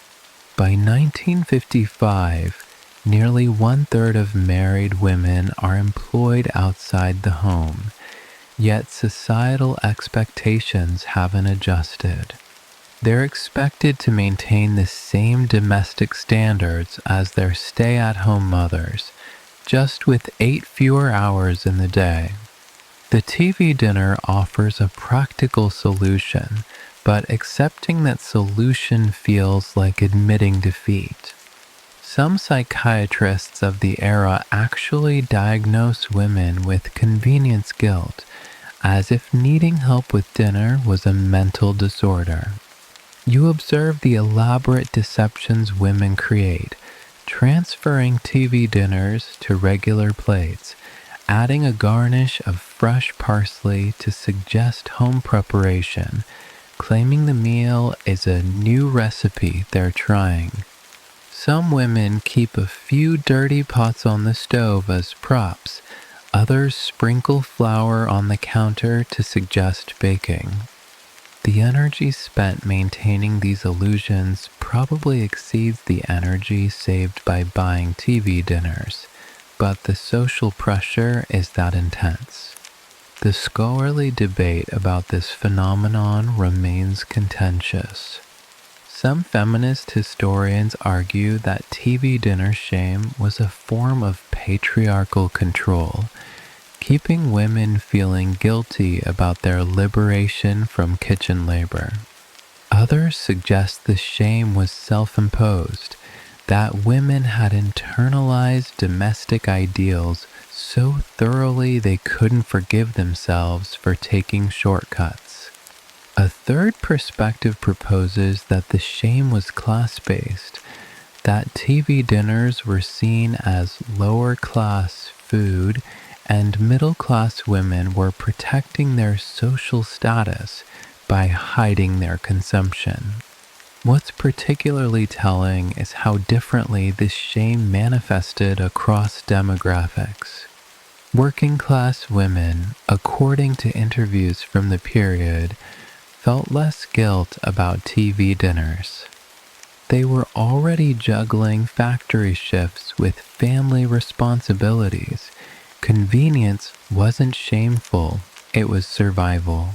By 1955, nearly one-third of married women are employed outside the home, yet societal expectations haven't adjusted. They're expected to maintain the same domestic standards as their stay-at-home mothers, just with 8 fewer hours in the day. The TV dinner offers a practical solution, but accepting that solution feels like admitting defeat. Some psychiatrists of the era actually diagnose women with convenience guilt, as if needing help with dinner was a mental disorder. You observe the elaborate deceptions women create, transferring TV dinners to regular plates, adding a garnish of fresh parsley to suggest home preparation, claiming the meal is a new recipe they're trying. Some women keep a few dirty pots on the stove as props, others sprinkle flour on the counter to suggest baking. The energy spent maintaining these illusions probably exceeds the energy saved by buying TV dinners, but the social pressure is that intense. The scholarly debate about this phenomenon remains contentious. Some feminist historians argue that TV dinner shame was a form of patriarchal control, keeping women feeling guilty about their liberation from kitchen labor. Others suggest the shame was self-imposed, that women had internalized domestic ideals so thoroughly they couldn't forgive themselves for taking shortcuts. A third perspective proposes that the shame was class-based, that TV dinners were seen as lower-class food and middle-class women were protecting their social status by hiding their consumption. What's particularly telling is how differently this shame manifested across demographics. Working-class women, according to interviews from the period, felt less guilt about TV dinners. They were already juggling factory shifts with family responsibilities. Convenience wasn't shameful, it was survival.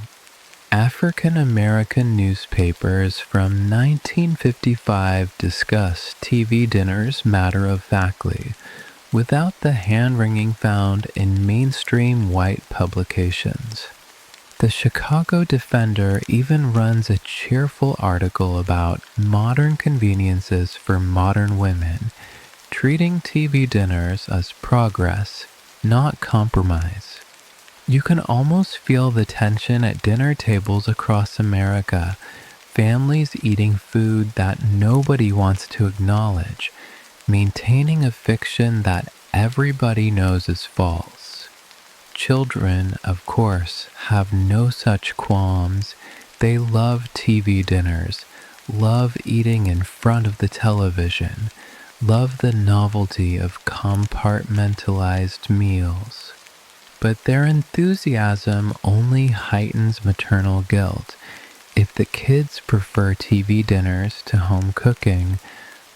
African American newspapers from 1955 discussed TV dinners matter-of-factly, without the hand-wringing found in mainstream white publications. The Chicago Defender even runs a cheerful article about modern conveniences for modern women, treating TV dinners as progress, not compromise. You can almost feel the tension at dinner tables across America, families eating food that nobody wants to acknowledge, maintaining a fiction that everybody knows is false. Children, of course, have no such qualms. They love TV dinners, love eating in front of the television, love the novelty of compartmentalized meals. But their enthusiasm only heightens maternal guilt. If the kids prefer TV dinners to home cooking,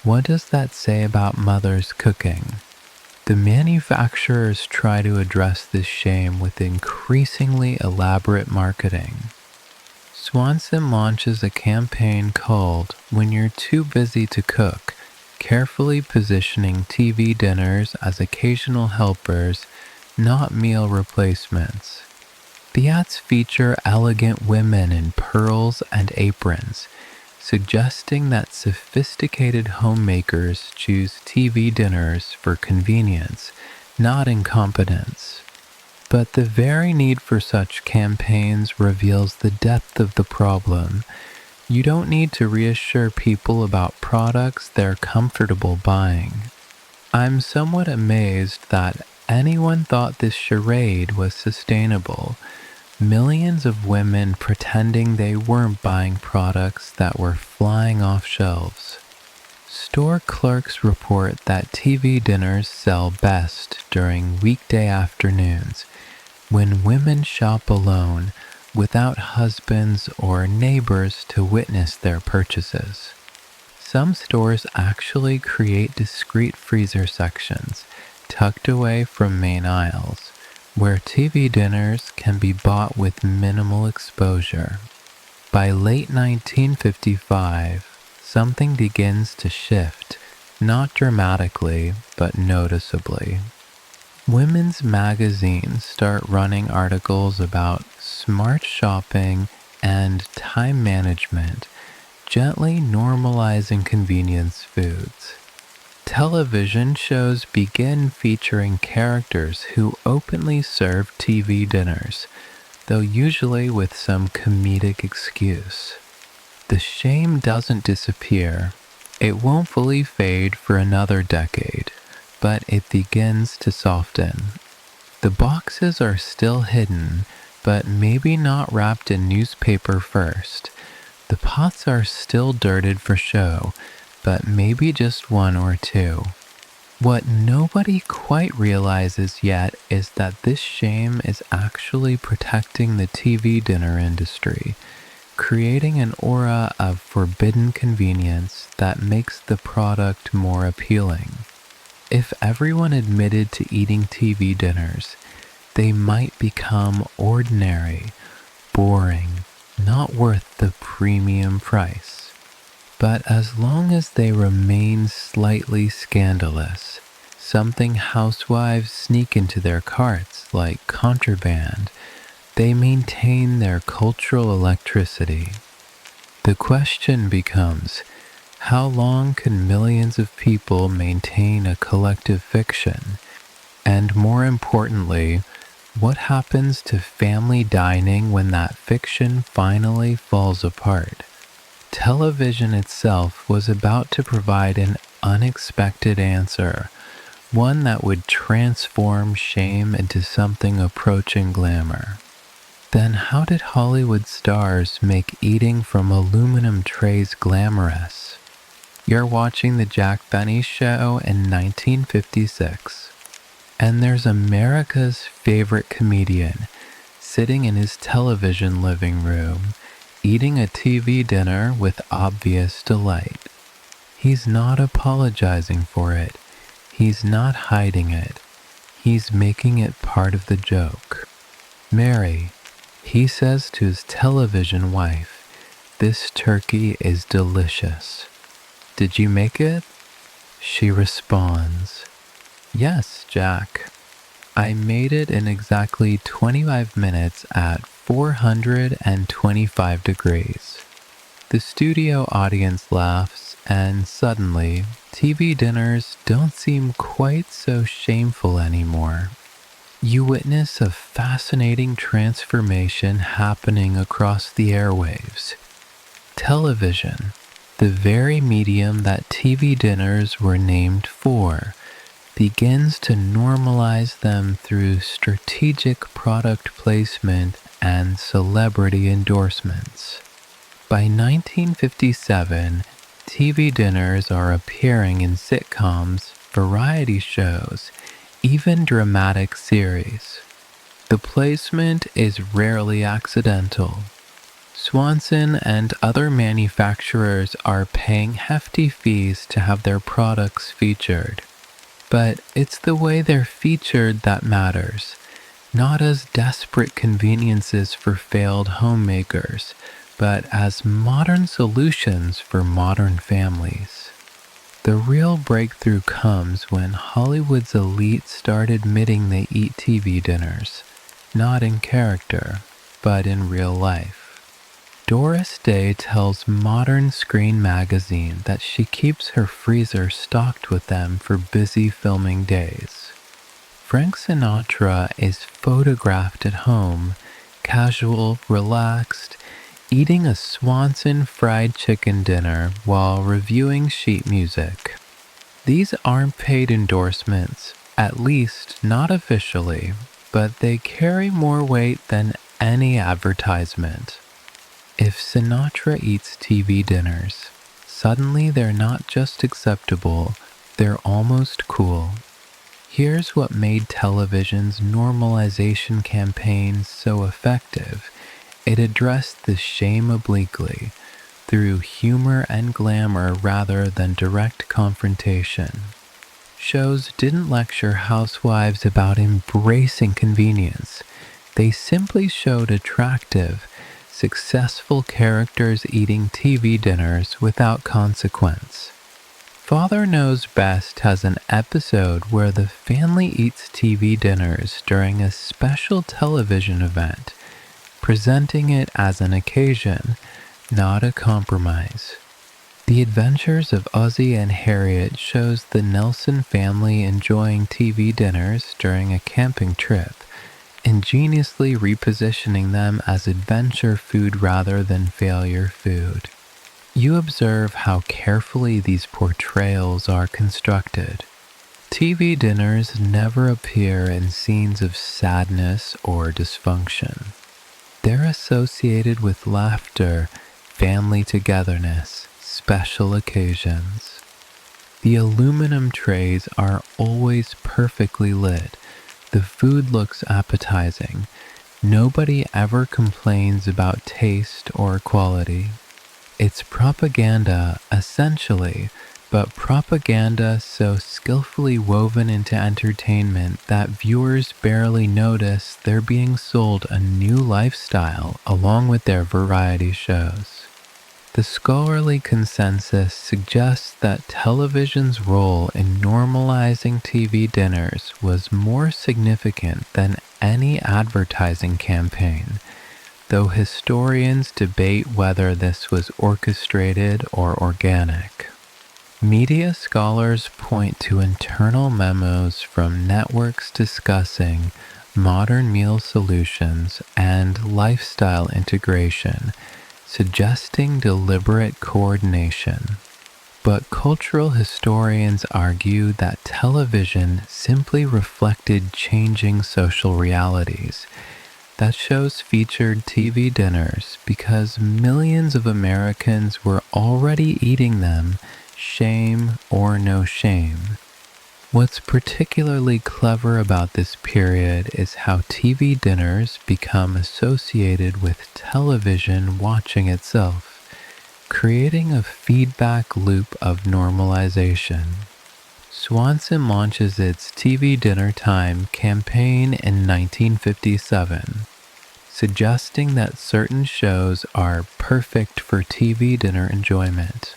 what does that say about mothers cooking? The manufacturers try to address this shame with increasingly elaborate marketing. Swanson launches a campaign called "When You're Too Busy to Cook," carefully positioning TV dinners as occasional helpers, not meal replacements. The ads feature elegant women in pearls and aprons, suggesting that sophisticated homemakers choose TV dinners for convenience, not incompetence. But the very need for such campaigns reveals the depth of the problem. You don't need to reassure people about products they're comfortable buying. I'm somewhat amazed that anyone thought this charade was sustainable. Millions of women pretending they weren't buying products that were flying off shelves. Store clerks report that TV dinners sell best during weekday afternoons, when women shop alone without husbands or neighbors to witness their purchases. Some stores actually create discrete freezer sections tucked away from main aisles, where TV dinners can be bought with minimal exposure. By late 1955, something begins to shift, not dramatically, but noticeably. Women's magazines start running articles about smart shopping and time management, gently normalizing convenience foods. Television shows begin featuring characters who openly serve TV dinners, though usually with some comedic excuse. The shame doesn't disappear. It won't fully fade for another decade, but it begins to soften. The boxes are still hidden, but maybe not wrapped in newspaper first. The pots are still dirted for show, but maybe just one or two. What nobody quite realizes yet is that this shame is actually protecting the TV dinner industry, creating an aura of forbidden convenience that makes the product more appealing. If everyone admitted to eating TV dinners, they might become ordinary, boring, not worth the premium price. But as long as they remain slightly scandalous, something housewives sneak into their carts like contraband, they maintain their cultural electricity. The question becomes, how long can millions of people maintain a collective fiction? And more importantly, what happens to family dining when that fiction finally falls apart? Television itself was about to provide an unexpected answer, one that would transform shame into something approaching glamour. Then how did Hollywood stars make eating from aluminum trays glamorous? You're watching The Jack Benny Show in 1956. And there's America's favorite comedian sitting in his television living room, eating a TV dinner with obvious delight. He's not apologizing for it. He's not hiding it. He's making it part of the joke. Mary, he says to his television wife, "This turkey is delicious. Did you make it?" She responds, "Yes, Jack. I made it in exactly 25 minutes at 425 degrees. The studio audience laughs, and suddenly, TV dinners don't seem quite so shameful anymore. You witness a fascinating transformation happening across the airwaves. Television, the very medium that TV dinners were named for, begins to normalize them through strategic product placement and celebrity endorsements. By 1957, TV dinners are appearing in sitcoms, variety shows, even dramatic series. The placement is rarely accidental. Swanson and other manufacturers are paying hefty fees to have their products featured. But it's the way they're featured that matters, not as desperate conveniences for failed homemakers, but as modern solutions for modern families. The real breakthrough comes when Hollywood's elite start admitting they eat TV dinners, not in character, but in real life. Doris Day tells Modern Screen magazine that she keeps her freezer stocked with them for busy filming days. Frank Sinatra is photographed at home, casual, relaxed, eating a Swanson fried chicken dinner while reviewing sheet music. These aren't paid endorsements, at least not officially, but they carry more weight than any advertisement. If Sinatra eats TV dinners, suddenly they're not just acceptable, they're almost cool. Here's what made television's normalization campaign so effective. It addressed the shame obliquely, through humor and glamour rather than direct confrontation. Shows didn't lecture housewives about embracing convenience. They simply showed attractive, successful characters eating TV dinners without consequence. Father Knows Best has an episode where the family eats TV dinners during a special television event, presenting it as an occasion, not a compromise. The Adventures of Ozzie and Harriet shows the Nelson family enjoying TV dinners during a camping trip, ingeniously repositioning them as adventure food rather than failure food. You observe how carefully these portrayals are constructed. TV dinners never appear in scenes of sadness or dysfunction. They're associated with laughter, family togetherness, special occasions. The aluminum trays are always perfectly lit. The food looks appetizing. Nobody ever complains about taste or quality. It's propaganda, essentially, but propaganda so skillfully woven into entertainment that viewers barely notice they're being sold a new lifestyle along with their variety shows. The scholarly consensus suggests that television's role in normalizing TV dinners was more significant than any advertising campaign, though historians debate whether this was orchestrated or organic. Media scholars point to internal memos from networks discussing modern meal solutions and lifestyle integration, suggesting deliberate coordination. But cultural historians argue that television simply reflected changing social realities, that shows featured TV dinners because millions of Americans were already eating them, shame or no shame. What's particularly clever about this period is how TV dinners become associated with television watching itself, creating a feedback loop of normalization. Swanson launches its TV Dinner Time campaign in 1957, suggesting that certain shows are perfect for TV dinner enjoyment.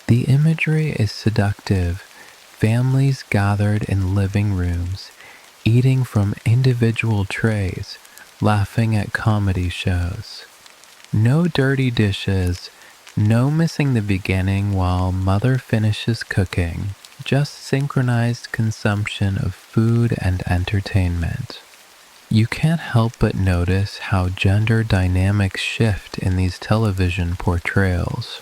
The imagery is seductive. Families gathered in living rooms, eating from individual trays, laughing at comedy shows. No dirty dishes, no missing the beginning while mother finishes cooking, just synchronized consumption of food and entertainment. You can't help but notice how gender dynamics shift in these television portrayals.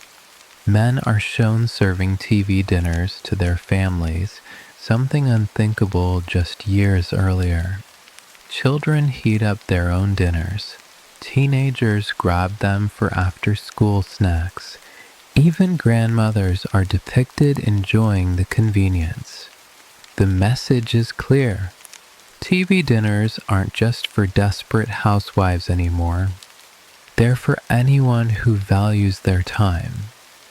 Men are shown serving TV dinners to their families, something unthinkable just years earlier. Children heat up their own dinners. Teenagers grab them for after-school snacks. Even grandmothers are depicted enjoying the convenience. The message is clear. TV dinners aren't just for desperate housewives anymore. They're for anyone who values their time.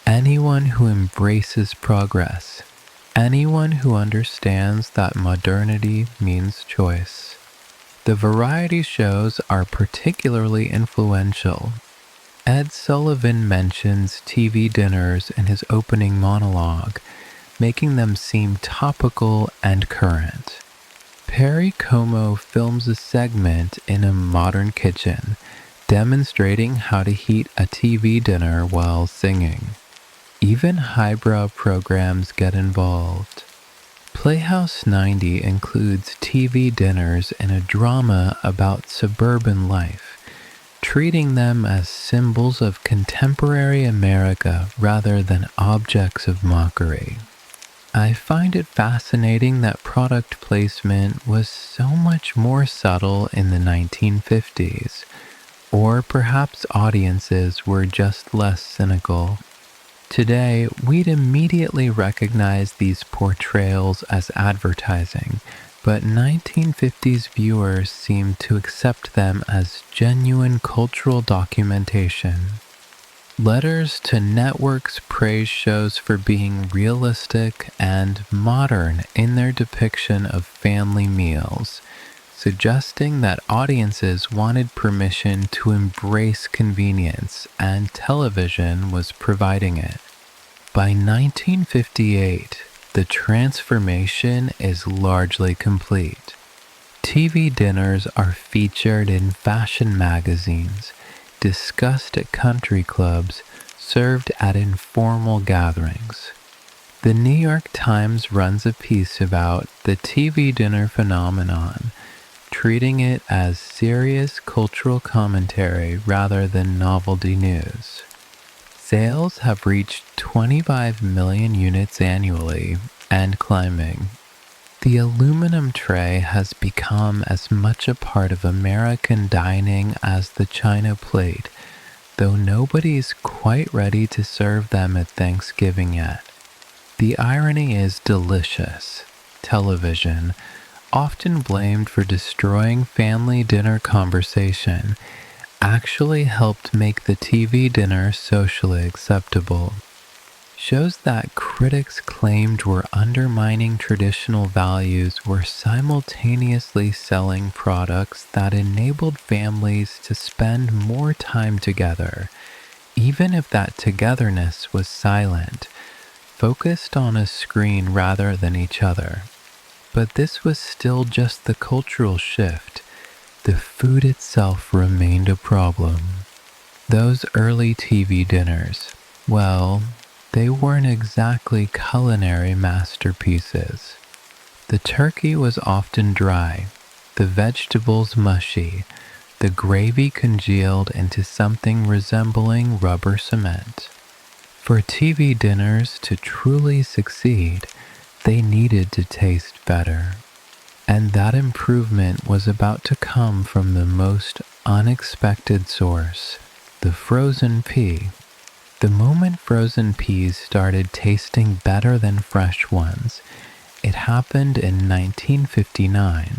Anyone who embraces progress, anyone who understands that modernity means choice. The variety shows are particularly influential. Ed Sullivan mentions TV dinners in his opening monologue, making them seem topical and current. Perry Como films a segment in a modern kitchen, demonstrating how to heat a TV dinner while singing. Even highbrow programs get involved. Playhouse 90 includes TV dinners in a drama about suburban life, treating them as symbols of contemporary America rather than objects of mockery. I find it fascinating that product placement was so much more subtle in the 1950s, or perhaps audiences were just less cynical. Today, we'd immediately recognize these portrayals as advertising, but 1950s viewers seemed to accept them as genuine cultural documentation. Letters to networks praised shows for being realistic and modern in their depiction of family meals, suggesting that audiences wanted permission to embrace convenience, and television was providing it. By 1958, the transformation is largely complete. TV dinners are featured in fashion magazines, discussed at country clubs, served at informal gatherings. The New York Times runs a piece about the TV dinner phenomenon, treating it as serious cultural commentary rather than novelty news. Sales have reached 25 million units annually and climbing. The aluminum tray has become as much a part of American dining as the china plate, though nobody's quite ready to serve them at Thanksgiving yet. The irony is delicious. Television, often blamed for destroying family dinner conversation, actually helped make the TV dinner socially acceptable. Shows that critics claimed were undermining traditional values were simultaneously selling products that enabled families to spend more time together, even if that togetherness was silent, focused on a screen rather than each other. But this was still just the cultural shift. The food itself remained a problem. Those early TV dinners, well, they weren't exactly culinary masterpieces. The turkey was often dry, the vegetables mushy, the gravy congealed into something resembling rubber cement. For TV dinners to truly succeed, they needed to taste better. And that improvement was about to come from the most unexpected source, the frozen pea. The moment frozen peas started tasting better than fresh ones, it happened in 1959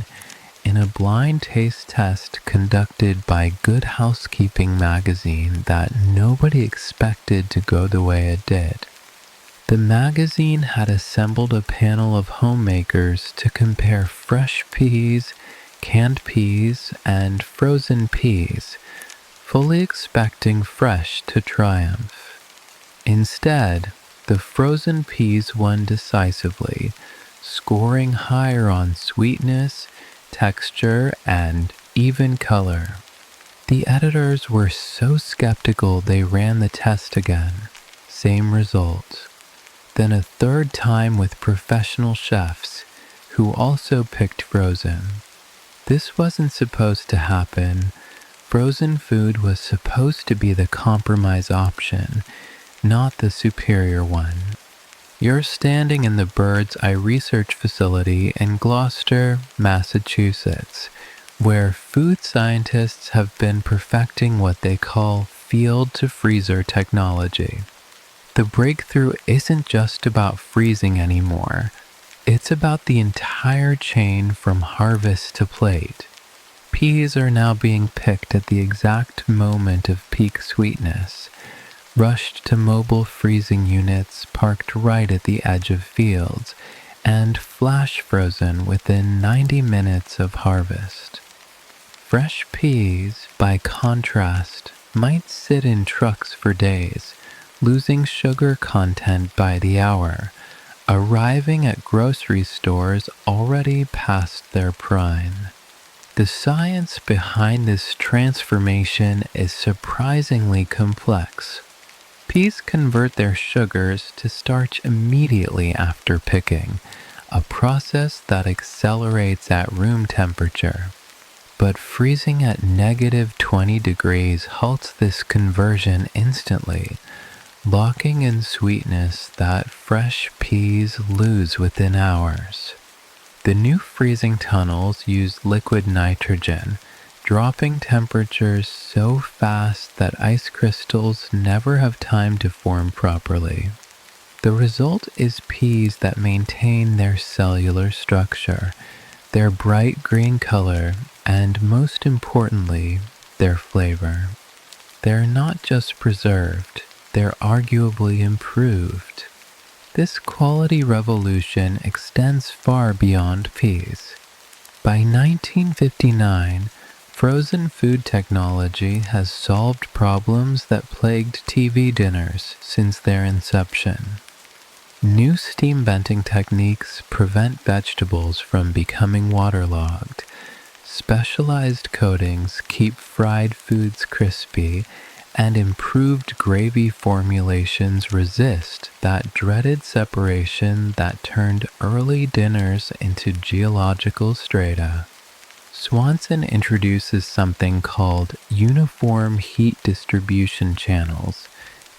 in a blind taste test conducted by Good Housekeeping magazine that nobody expected to go the way it did. The magazine had assembled a panel of homemakers to compare fresh peas, canned peas, and frozen peas, fully expecting fresh to triumph. Instead, the frozen peas won decisively, scoring higher on sweetness, texture, and even color. The editors were so skeptical they ran the test again. Same result. Then a third time with professional chefs, who also picked frozen. This wasn't supposed to happen. Frozen food was supposed to be the compromise option, not the superior one. You're standing in the Birdseye research facility in Gloucester, Massachusetts, where food scientists have been perfecting what they call field-to-freezer technology. The breakthrough isn't just about freezing anymore. It's about the entire chain from harvest to plate. Peas are now being picked at the exact moment of peak sweetness, rushed to mobile freezing units parked right at the edge of fields, and flash frozen within 90 minutes of harvest. Fresh peas, by contrast, might sit in trucks for days, losing sugar content by the hour, arriving at grocery stores already past their prime. The science behind this transformation is surprisingly complex. Peas convert their sugars to starch immediately after picking, a process that accelerates at room temperature. But freezing at -20 degrees halts this conversion instantly, locking in sweetness that fresh peas lose within hours. The new freezing tunnels use liquid nitrogen, dropping temperatures so fast that ice crystals never have time to form properly. The result is peas that maintain their cellular structure, their bright green color, and most importantly, their flavor. They're not just preserved, they're arguably improved. This quality revolution extends far beyond peas. By 1959, frozen food technology has solved problems that plagued TV dinners since their inception. New steam venting techniques prevent vegetables from becoming waterlogged. Specialized coatings keep fried foods crispy, and improved gravy formulations resist that dreaded separation that turned early dinners into geological strata. Swanson introduces something called uniform heat distribution channels,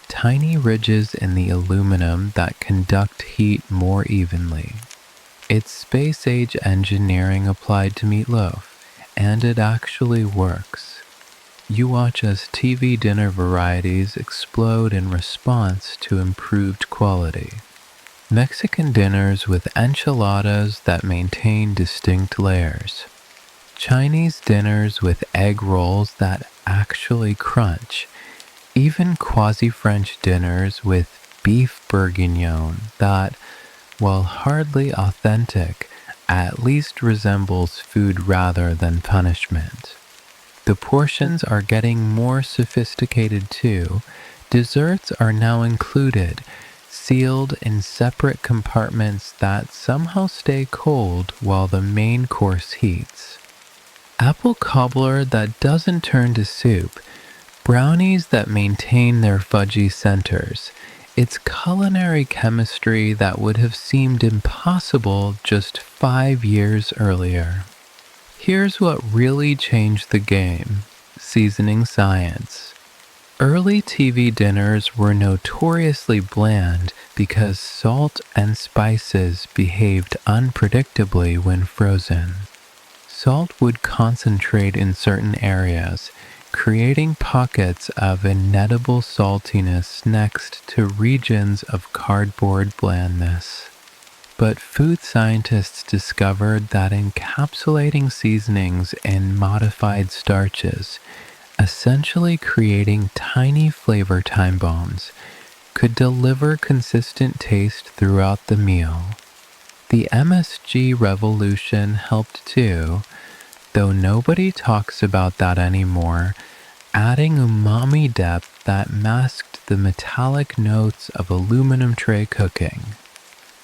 tiny ridges in the aluminum that conduct heat more evenly. It's space-age engineering applied to meatloaf, and it actually works. You watch as TV dinner varieties explode in response to improved quality. Mexican dinners with enchiladas that maintain distinct layers. Chinese dinners with egg rolls that actually crunch. Even quasi-French dinners with beef bourguignon that, while hardly authentic, at least resembles food rather than punishment. The portions are getting more sophisticated too. Desserts are now included, sealed in separate compartments that somehow stay cold while the main course heats. Apple cobbler that doesn't turn to soup. Brownies that maintain their fudgy centers. It's culinary chemistry that would have seemed impossible just 5 years earlier. Here's what really changed the game: seasoning science. Early TV dinners were notoriously bland because salt and spices behaved unpredictably when frozen. Salt would concentrate in certain areas, creating pockets of inedible saltiness next to regions of cardboard blandness. But food scientists discovered that encapsulating seasonings in modified starches, essentially creating tiny flavor time bombs, could deliver consistent taste throughout the meal. The MSG revolution helped too, though nobody talks about that anymore, adding umami depth that masked the metallic notes of aluminum tray cooking.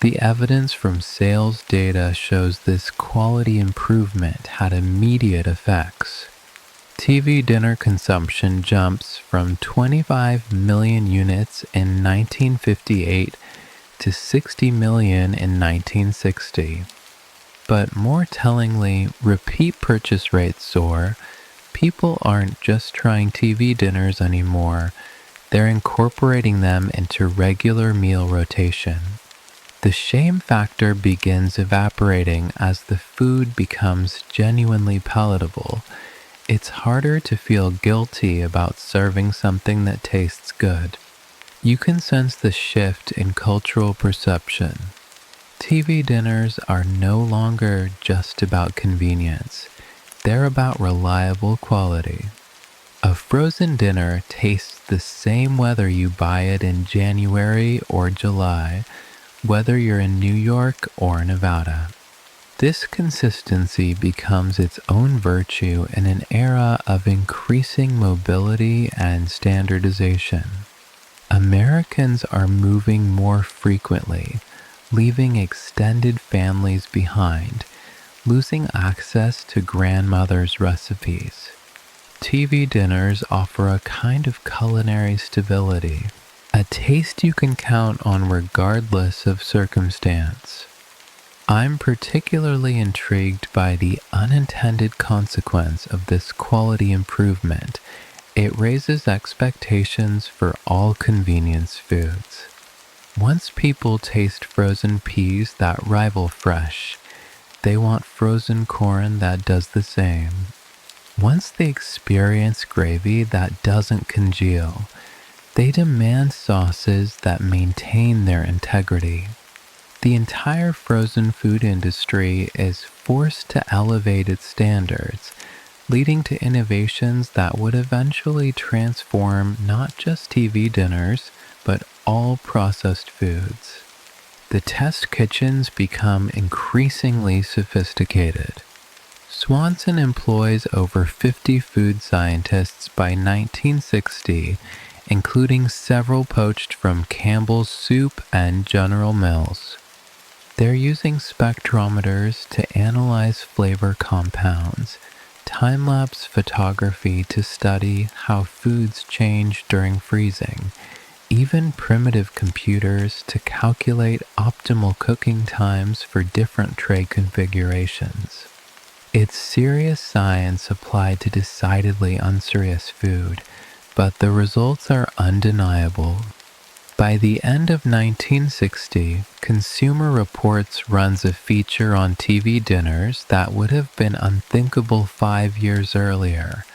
The evidence from sales data shows this quality improvement had immediate effects. TV dinner consumption jumps from 25 million units in 1958 to 60 million in 1960. But more tellingly, repeat purchase rates soar. People aren't just trying TV dinners anymore, they're incorporating them into regular meal rotation. The shame factor begins evaporating as the food becomes genuinely palatable. It's harder to feel guilty about serving something that tastes good. You can sense the shift in cultural perception. TV dinners are no longer just about convenience. They're about reliable quality. A frozen dinner tastes the same whether you buy it in January or July, whether you're in New York or Nevada. This consistency becomes its own virtue in an era of increasing mobility and standardization. Americans are moving more frequently, leaving extended families behind, losing access to grandmother's recipes. TV dinners offer a kind of culinary stability, a taste you can count on regardless of circumstance. I'm particularly intrigued by the unintended consequence of this quality improvement. It raises expectations for all convenience foods. Once people taste frozen peas that rival fresh, they want frozen corn that does the same. Once they experience gravy that doesn't congeal, they demand sauces that maintain their integrity. The entire frozen food industry is forced to elevate its standards, leading to innovations that would eventually transform not just TV dinners, but all processed foods. The test kitchens become increasingly sophisticated. Swanson employs over 50 food scientists by 1960, including several poached from Campbell's Soup and General Mills. They're using spectrometers to analyze flavor compounds, time-lapse photography to study how foods change during freezing, even primitive computers to calculate optimal cooking times for different tray configurations. It's serious science applied to decidedly unserious food, but the results are undeniable. By the end of 1960, Consumer Reports runs a feature on TV dinners that would have been unthinkable 5 years earlier.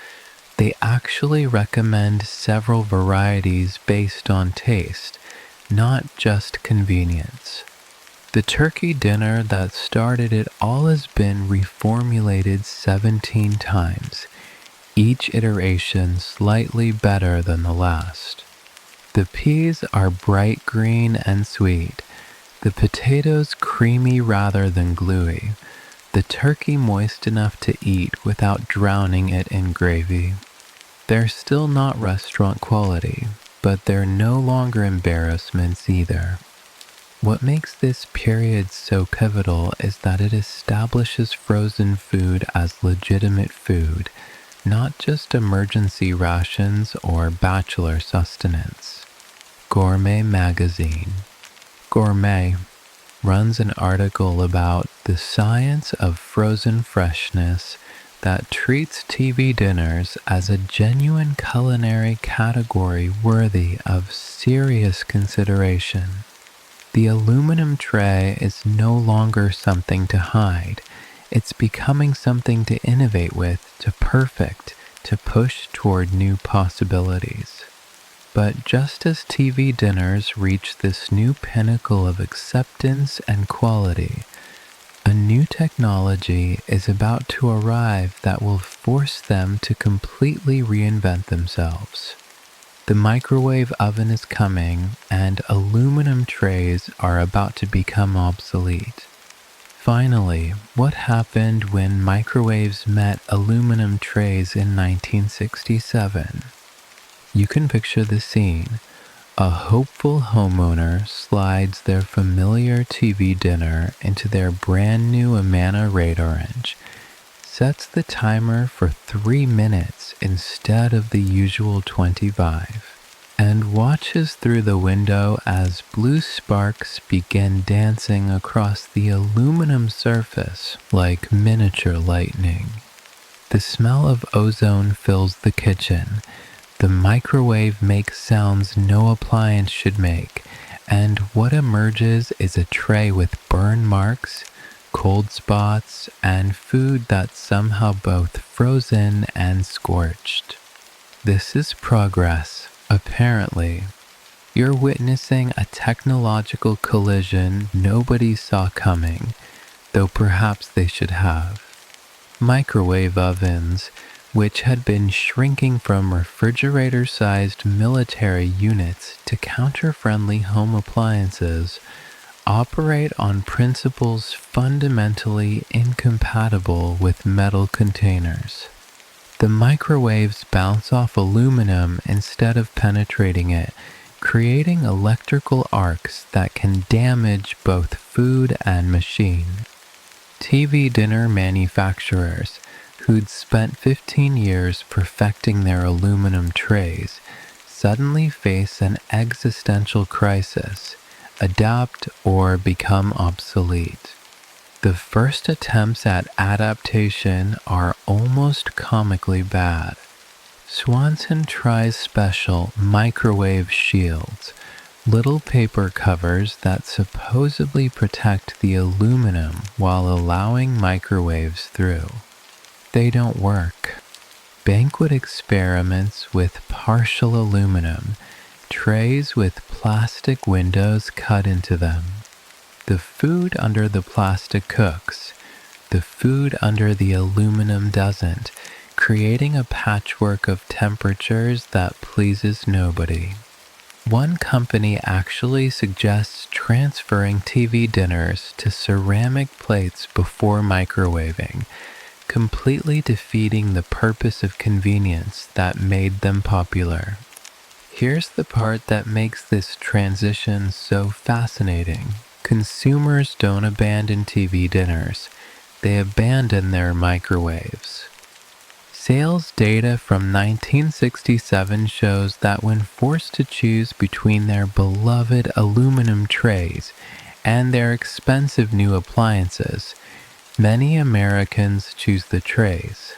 They actually recommend several varieties based on taste, not just convenience. The turkey dinner that started it all has been reformulated 17 times, each iteration slightly better than the last. The peas are bright green and sweet, the potatoes creamy rather than gluey, the turkey moist enough to eat without drowning it in gravy. They're still not restaurant quality, but they're no longer embarrassments either. What makes this period so pivotal is that it establishes frozen food as legitimate food, not just emergency rations or bachelor sustenance. Gourmet Magazine, Gourmet, runs an article about the science of frozen freshness that treats TV dinners as a genuine culinary category worthy of serious consideration. The aluminum tray is no longer something to hide. It's becoming something to innovate with, to perfect, to push toward new possibilities. But just as TV dinners reach this new pinnacle of acceptance and quality, a new technology is about to arrive that will force them to completely reinvent themselves. The microwave oven is coming, and aluminum trays are about to become obsolete. Finally, what happened when microwaves met aluminum trays in 1967? You can picture the scene. A hopeful homeowner slides their familiar TV dinner into their brand new Amana Red Orange, sets the timer for 3 minutes instead of the usual 25, and watches through the window as blue sparks begin dancing across the aluminum surface like miniature lightning. The smell of ozone fills the kitchen. The microwave makes sounds no appliance should make, and what emerges is a tray with burn marks, cold spots, and food that's somehow both frozen and scorched. This is progress, apparently. You're witnessing a technological collision nobody saw coming, though perhaps they should have. Microwave ovens, which had been shrinking from refrigerator-sized military units to counter-friendly home appliances, operate on principles fundamentally incompatible with metal containers. The microwaves bounce off aluminum instead of penetrating it, creating electrical arcs that can damage both food and machine. TV dinner manufacturers, who'd spent 15 years perfecting their aluminum trays, suddenly face an existential crisis: adapt or become obsolete. The first attempts at adaptation are almost comically bad. Swanson tries special microwave shields, little paper covers that supposedly protect the aluminum while allowing microwaves through. They don't work. Banquet experiments with partial aluminum, trays with plastic windows cut into them. The food under the plastic cooks. The food under the aluminum doesn't, creating a patchwork of temperatures that pleases nobody. One company actually suggests transferring TV dinners to ceramic plates before microwaving, completely defeating the purpose of convenience that made them popular. Here's the part that makes this transition so fascinating. Consumers don't abandon TV dinners, they abandon their microwaves. Sales data from 1967 shows that when forced to choose between their beloved aluminum trays and their expensive new appliances, many Americans choose the trays.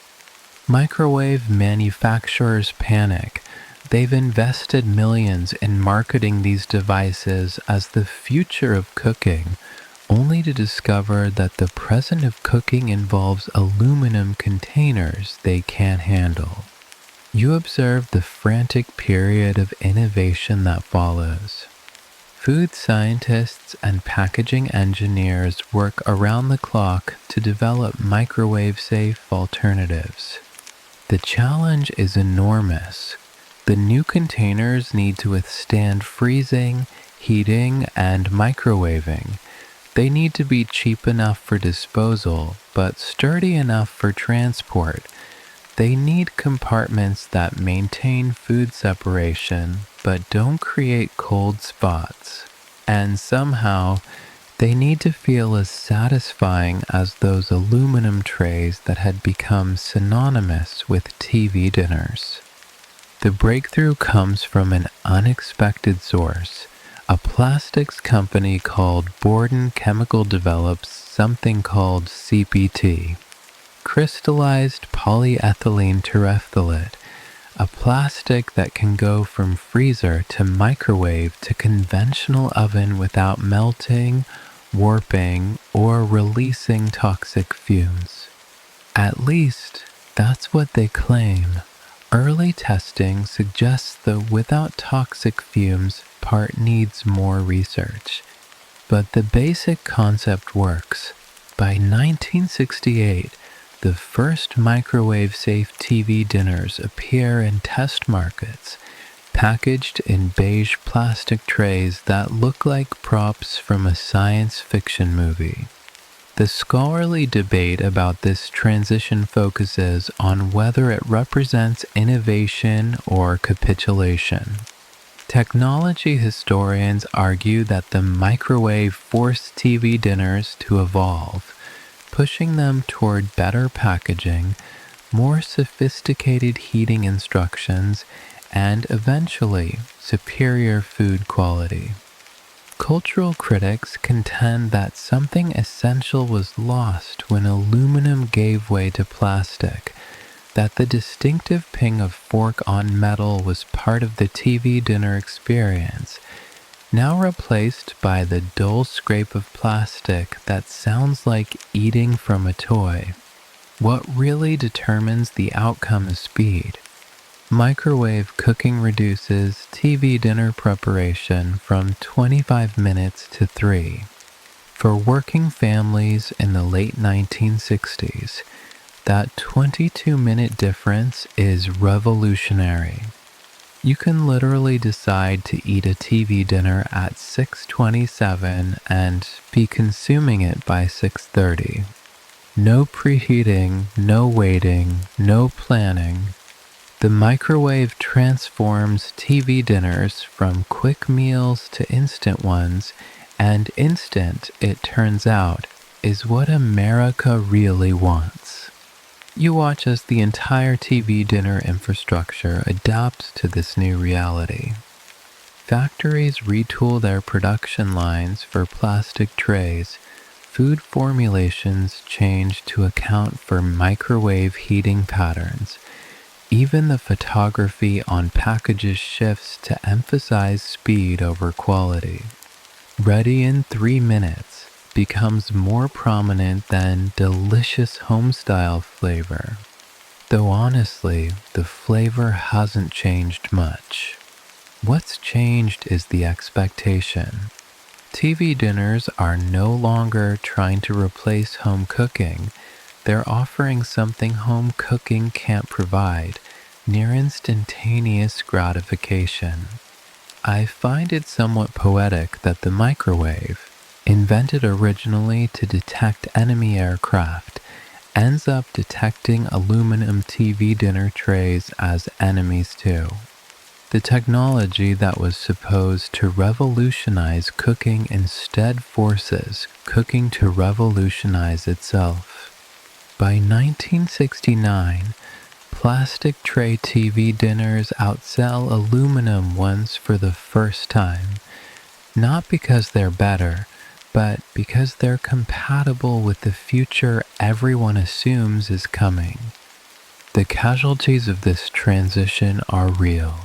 Microwave manufacturers panic. They've invested millions in marketing these devices as the future of cooking, only to discover that the present of cooking involves aluminum containers they can't handle. You observe the frantic period of innovation that follows. Food scientists and packaging engineers work around the clock to develop microwave-safe alternatives. The challenge is enormous. The new containers need to withstand freezing, heating, and microwaving. They need to be cheap enough for disposal, but sturdy enough for transport. They need compartments that maintain food separation, but don't create cold spots. And somehow, they need to feel as satisfying as those aluminum trays that had become synonymous with TV dinners. The breakthrough comes from an unexpected source. A plastics company called Borden Chemical develops something called CPT, crystallized polyethylene terephthalate, a plastic that can go from freezer to microwave to conventional oven without melting, warping, or releasing toxic fumes. At least, that's what they claim. Early testing suggests the without toxic fumes part needs more research, but the basic concept works. By 1968, the first microwave-safe TV dinners appear in test markets, packaged in beige plastic trays that look like props from a science fiction movie. The scholarly debate about this transition focuses on whether it represents innovation or capitulation. Technology historians argue that the microwave forced TV dinners to evolve, pushing them toward better packaging, more sophisticated heating instructions, and eventually superior food quality. Cultural critics contend that something essential was lost when aluminum gave way to plastic, that the distinctive ping of fork on metal was part of the TV dinner experience, now replaced by the dull scrape of plastic that sounds like eating from a toy. What really determines the outcome is speed. Microwave cooking reduces TV dinner preparation from 25 minutes to 3. For working families in the late 1960s, that 22-minute difference is revolutionary. You can literally decide to eat a TV dinner at 6:27 and be consuming it by 6:30. No preheating, no waiting, no planning. The microwave transforms TV dinners from quick meals to instant ones, and instant, it turns out, is what America really wants. You watch as the entire TV dinner infrastructure adapts to this new reality. Factories retool their production lines for plastic trays. Food formulations change to account for microwave heating patterns. Even the photography on packages shifts to emphasize speed over quality. Ready in 3 minutes becomes more prominent than delicious home-style flavor. Though honestly, the flavor hasn't changed much. What's changed is the expectation. TV dinners are no longer trying to replace home cooking. They're offering something home cooking can't provide, near instantaneous gratification. I find it somewhat poetic that the microwave, invented originally to detect enemy aircraft, ends up detecting aluminum TV dinner trays as enemies too. The technology that was supposed to revolutionize cooking instead forces cooking to revolutionize itself. By 1969, plastic tray TV dinners outsell aluminum ones for the first time, not because they're better, but because they're compatible with the future everyone assumes is coming. The casualties of this transition are real.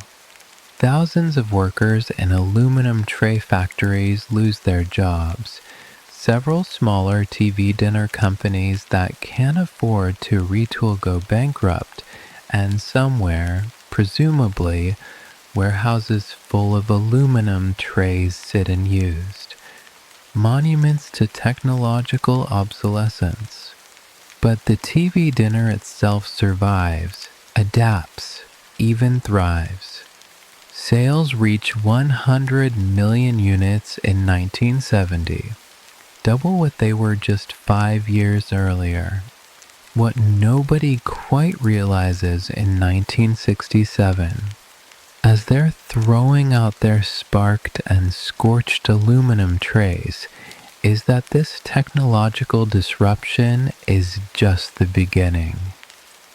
Thousands of workers in aluminum tray factories lose their jobs. Several smaller TV dinner companies that can't afford to retool go bankrupt, and somewhere, presumably, warehouses full of aluminum trays sit unused. Monuments to technological obsolescence. But the TV dinner itself survives, adapts, even thrives. Sales reach 100 million units in 1970, double what they were just 5 years earlier. What nobody quite realizes in 1967, as they're throwing out their sparked and scorched aluminum trays, is that this technological disruption is just the beginning.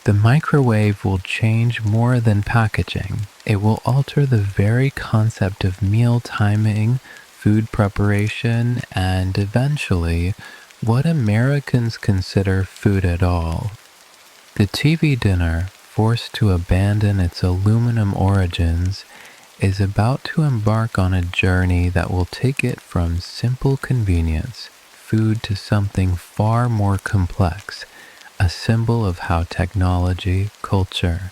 The microwave will change more than packaging. It will alter the very concept of meal timing, food preparation, and eventually, what Americans consider food at all. The TV dinner, forced to abandon its aluminum origins, is about to embark on a journey that will take it from simple convenience, food, to something far more complex, a symbol of how technology, culture,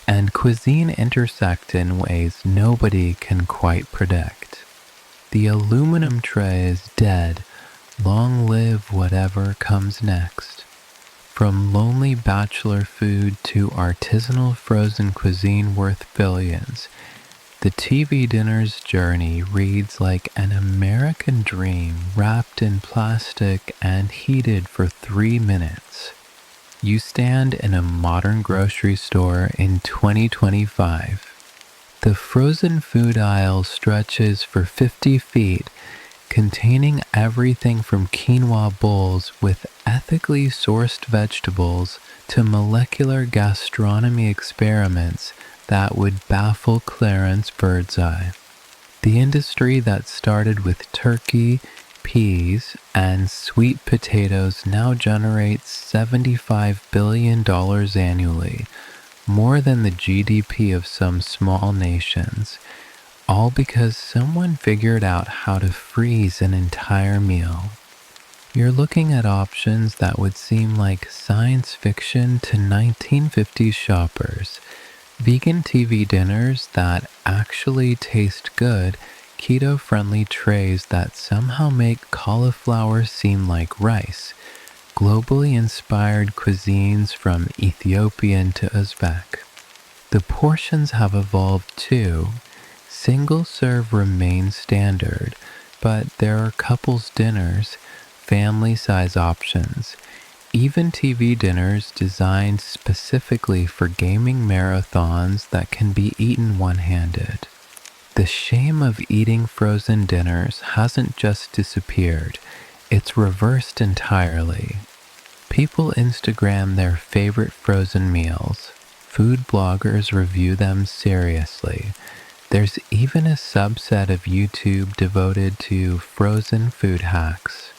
and cuisine intersect in ways nobody can quite predict. The aluminum tray is dead. Long live whatever comes next. From lonely bachelor food to artisanal frozen cuisine worth billions, the TV dinner's journey reads like an American dream wrapped in plastic and heated for 3 minutes. You stand in a modern grocery store in 2025. The frozen food aisle stretches for 50 feet, containing everything from quinoa bowls with ethically sourced vegetables to molecular gastronomy experiments that would baffle Clarence Birdseye. The industry that started with turkey, peas, and sweet potatoes now generates $75 billion annually, more than the GDP of some small nations, all because someone figured out how to freeze an entire meal. You're looking at options that would seem like science fiction to 1950s shoppers. Vegan TV dinners that actually taste good, keto-friendly trays that somehow make cauliflower seem like rice, globally inspired cuisines from Ethiopian to Uzbek. The portions have evolved too. Single serve remains standard, but there are couples dinners, family size options, even TV dinners designed specifically for gaming marathons that can be eaten one-handed. The shame of eating frozen dinners hasn't just disappeared, it's reversed entirely. People Instagram their favorite frozen meals. Food bloggers review them seriously. There's even a subset of YouTube devoted to frozen food hacks.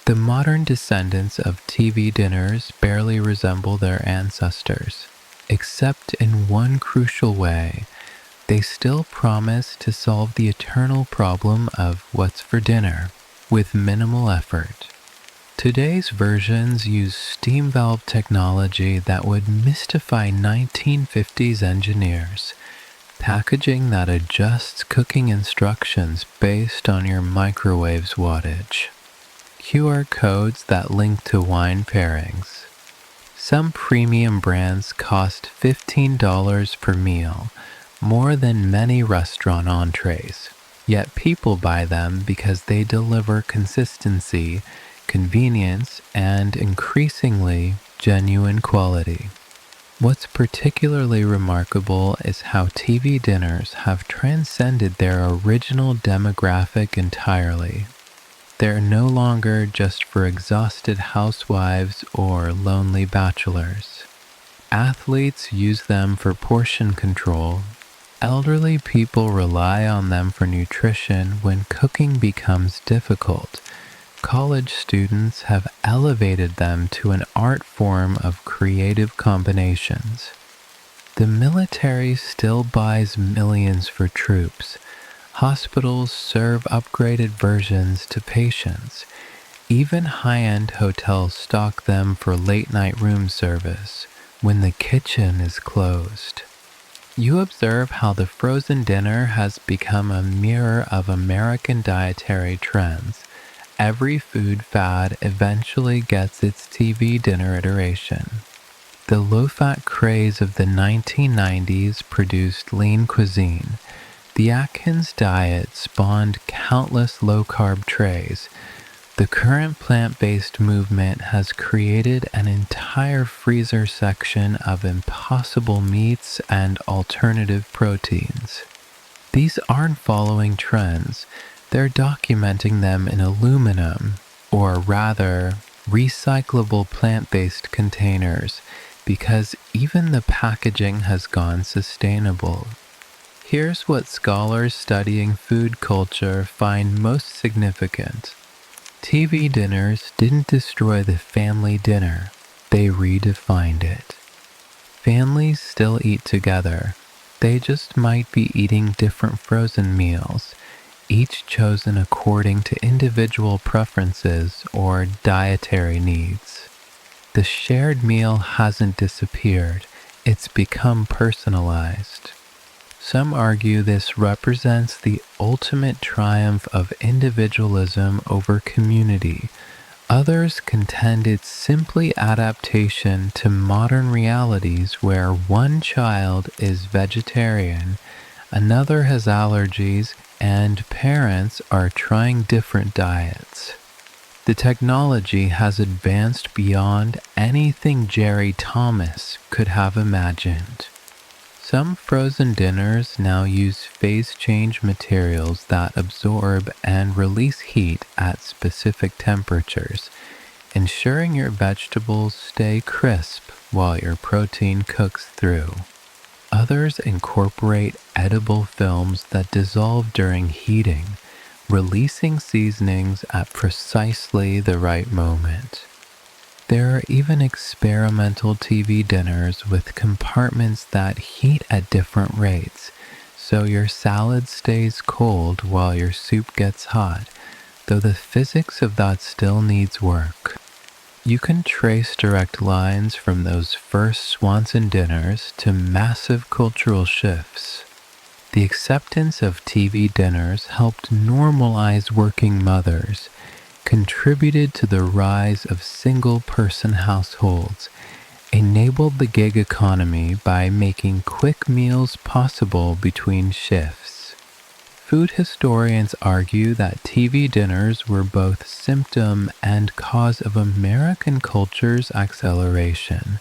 The modern descendants of TV dinners barely resemble their ancestors, except in one crucial way. They still promise to solve the eternal problem of what's for dinner, with minimal effort. Today's versions use steam valve technology that would mystify 1950s engineers. packaging that adjusts cooking instructions based on your microwave's wattage, QR codes that link to wine pairings. Some premium brands cost $15 per meal, more than many restaurant entrees, yet people buy them because they deliver consistency, convenience, and increasingly genuine quality. What's particularly remarkable is how TV dinners have transcended their original demographic entirely. They're no longer just for exhausted housewives or lonely bachelors. Athletes use them for portion control. Elderly people rely on them for nutrition when cooking becomes difficult. College students have elevated them to an art form of creative combinations. The military still buys millions for troops. Hospitals serve upgraded versions to patients. Even high-end hotels stock them for late-night room service when the kitchen is closed. You observe how the frozen dinner has become a mirror of American dietary trends. Every food fad eventually gets its TV dinner iteration. The low-fat craze of the 1990s produced lean cuisine. The Atkins diet spawned countless low-carb trays. The current plant-based movement has created an entire freezer section of impossible meats and alternative proteins. These aren't following trends, they're documenting them in aluminum, or rather, recyclable plant-based containers, because even the packaging has gone sustainable. Here's what scholars studying food culture find most significant. TV dinners didn't destroy the family dinner, they redefined it. Families still eat together, they just might be eating different frozen meals, each chosen according to individual preferences or dietary needs. The shared meal hasn't disappeared, it's become personalized. Some argue this represents the ultimate triumph of individualism over community. Others contend it's simply adaptation to modern realities where one child is vegetarian, another has allergies, and parents are trying different diets. The technology has advanced beyond anything Jerry Thomas could have imagined. Some frozen dinners now use phase change materials that absorb and release heat at specific temperatures, ensuring your vegetables stay crisp while your protein cooks through. Others incorporate edible films that dissolve during heating, releasing seasonings at precisely the right moment. There are even experimental TV dinners with compartments that heat at different rates, so your salad stays cold while your soup gets hot, though the physics of that still needs work. You can trace direct lines from those first Swanson dinners to massive cultural shifts. The acceptance of TV dinners helped normalize working mothers, contributed to the rise of single-person households, enabled the gig economy by making quick meals possible between shifts. Food historians argue that TV dinners were both symptom and cause of American culture's acceleration,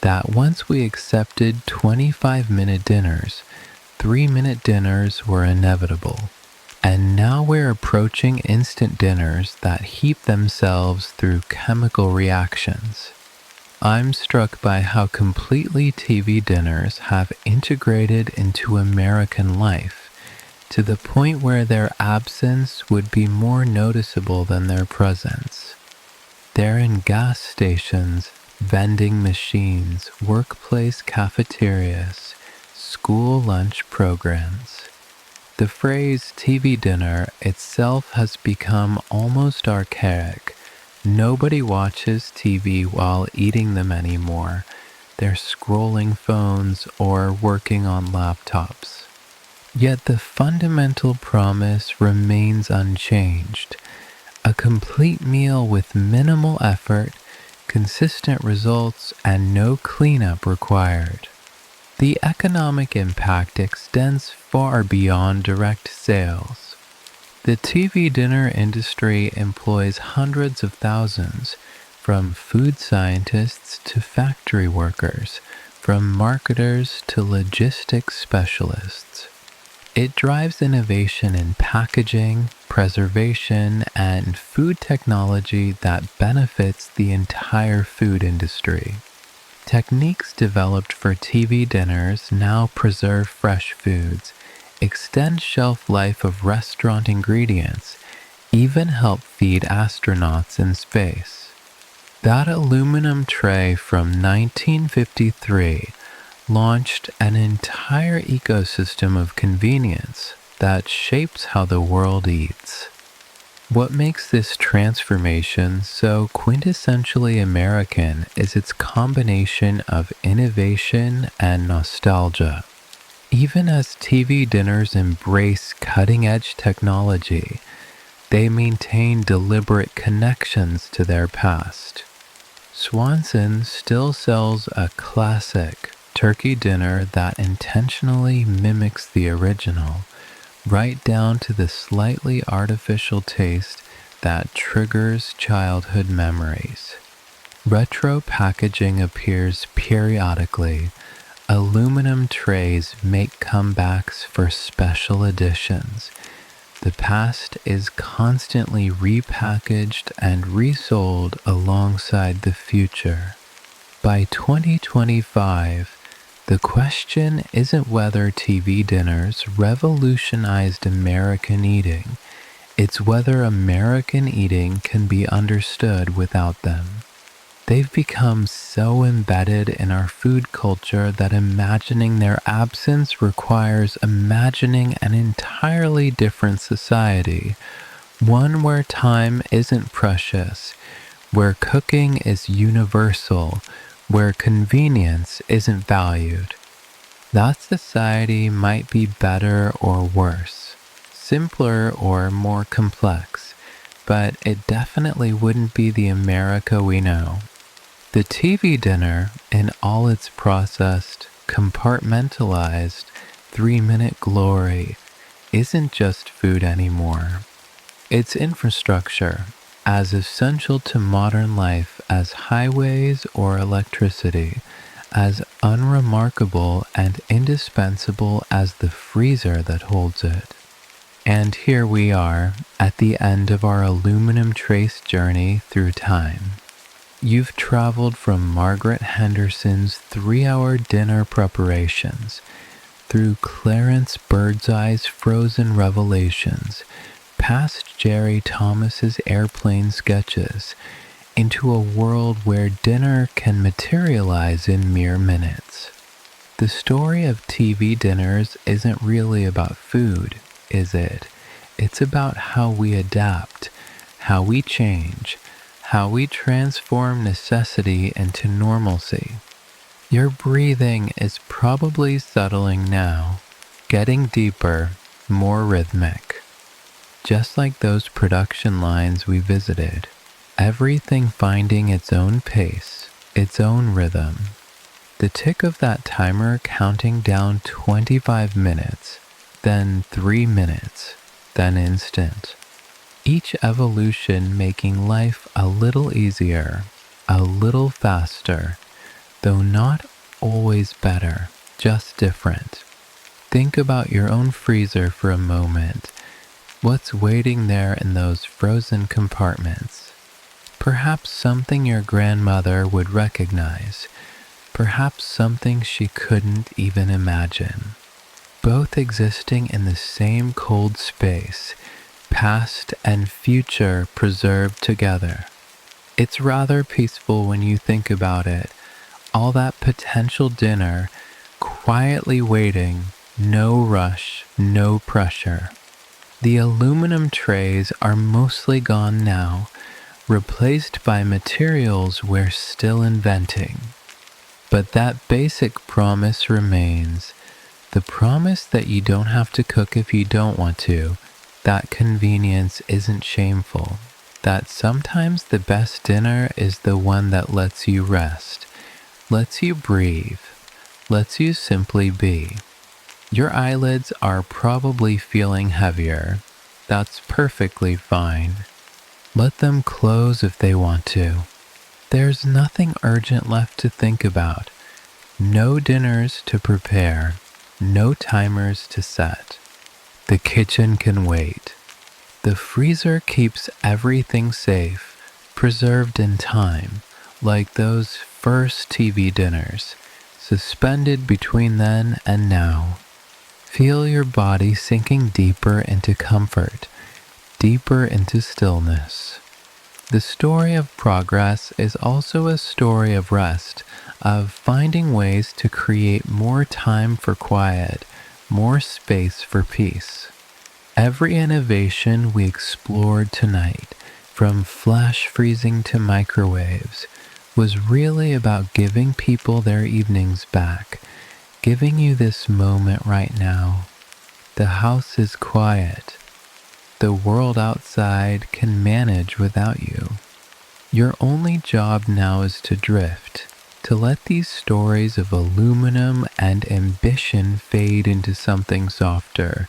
that once we accepted 25-minute dinners, 3-minute dinners were inevitable. And now we're approaching instant dinners that heat themselves through chemical reactions. I'm struck by how completely TV dinners have integrated into American life, to the point where their absence would be more noticeable than their presence. They're in gas stations, vending machines, workplace cafeterias, school lunch programs. The phrase TV dinner itself has become almost archaic. Nobody watches TV while eating them anymore. They're scrolling phones or working on laptops. Yet the fundamental promise remains unchanged: a complete meal with minimal effort, consistent results, and no cleanup required. The economic impact extends far beyond direct sales. The TV dinner industry employs hundreds of thousands, from food scientists to factory workers, from marketers to logistics specialists. It drives innovation in packaging, preservation, and food technology that benefits the entire food industry. Techniques developed for TV dinners now preserve fresh foods, extend shelf life of restaurant ingredients, even help feed astronauts in space. That aluminum tray from 1953 launched an entire ecosystem of convenience that shapes how the world eats. What makes this transformation so quintessentially American is its combination of innovation and nostalgia. Even as TV dinners embrace cutting-edge technology, they maintain deliberate connections to their past. Swanson still sells a classic turkey dinner that intentionally mimics the original, right down to the slightly artificial taste that triggers childhood memories. Retro packaging appears periodically. Aluminum trays make comebacks for special editions. The past is constantly repackaged and resold alongside the future. By 2025, the question isn't whether TV dinners revolutionized American eating, it's whether American eating can be understood without them. They've become so embedded in our food culture that imagining their absence requires imagining an entirely different society, one where time isn't precious, where cooking is universal, where convenience isn't valued. That society might be better or worse, simpler or more complex, but it definitely wouldn't be the America we know. The TV dinner, in all its processed, compartmentalized, 3-minute glory, isn't just food anymore. It's infrastructure, as essential to modern life as highways or electricity, as unremarkable and indispensable as the freezer that holds it. And here we are, at the end of our aluminum trace journey through time. You've traveled from Margaret Henderson's 3-hour dinner preparations, through Clarence Birdseye's frozen revelations, past Jerry Thomas's airplane sketches, into a world where dinner can materialize in mere minutes. The story of TV dinners isn't really about food, is it? It's about how we adapt, how we change, how we transform necessity into normalcy. Your breathing is probably settling now, getting deeper, more rhythmic. Just like those production lines we visited, everything finding its own pace, its own rhythm. The tick of that timer counting down 25 minutes, then 3 minutes, then instant. Each evolution making life a little easier, a little faster, though not always better, just different. Think about your own freezer for a moment. What's waiting there in those frozen compartments? Perhaps something your grandmother would recognize, perhaps something she couldn't even imagine. Both existing in the same cold space, past and future preserved together. It's rather peaceful when you think about it. All that potential dinner, quietly waiting, no rush, no pressure. The aluminum trays are mostly gone now, replaced by materials we're still inventing. But that basic promise remains. The promise that you don't have to cook if you don't want to, that convenience isn't shameful, that sometimes the best dinner is the one that lets you rest, lets you breathe, lets you simply be. Your eyelids are probably feeling heavier. That's perfectly fine. Let them close if they want to. There's nothing urgent left to think about. No dinners to prepare. No timers to set. The kitchen can wait. The freezer keeps everything safe, preserved in time, like those first TV dinners, suspended between then and now. Feel your body sinking deeper into comfort, deeper into stillness. The story of progress is also a story of rest, of finding ways to create more time for quiet, more space for peace. Every innovation we explored tonight, from flash freezing to microwaves, was really about giving people their evenings back, giving you this moment right now. The house is quiet. The world outside can manage without you. Your only job now is to drift, to let these stories of aluminum and ambition fade into something softer,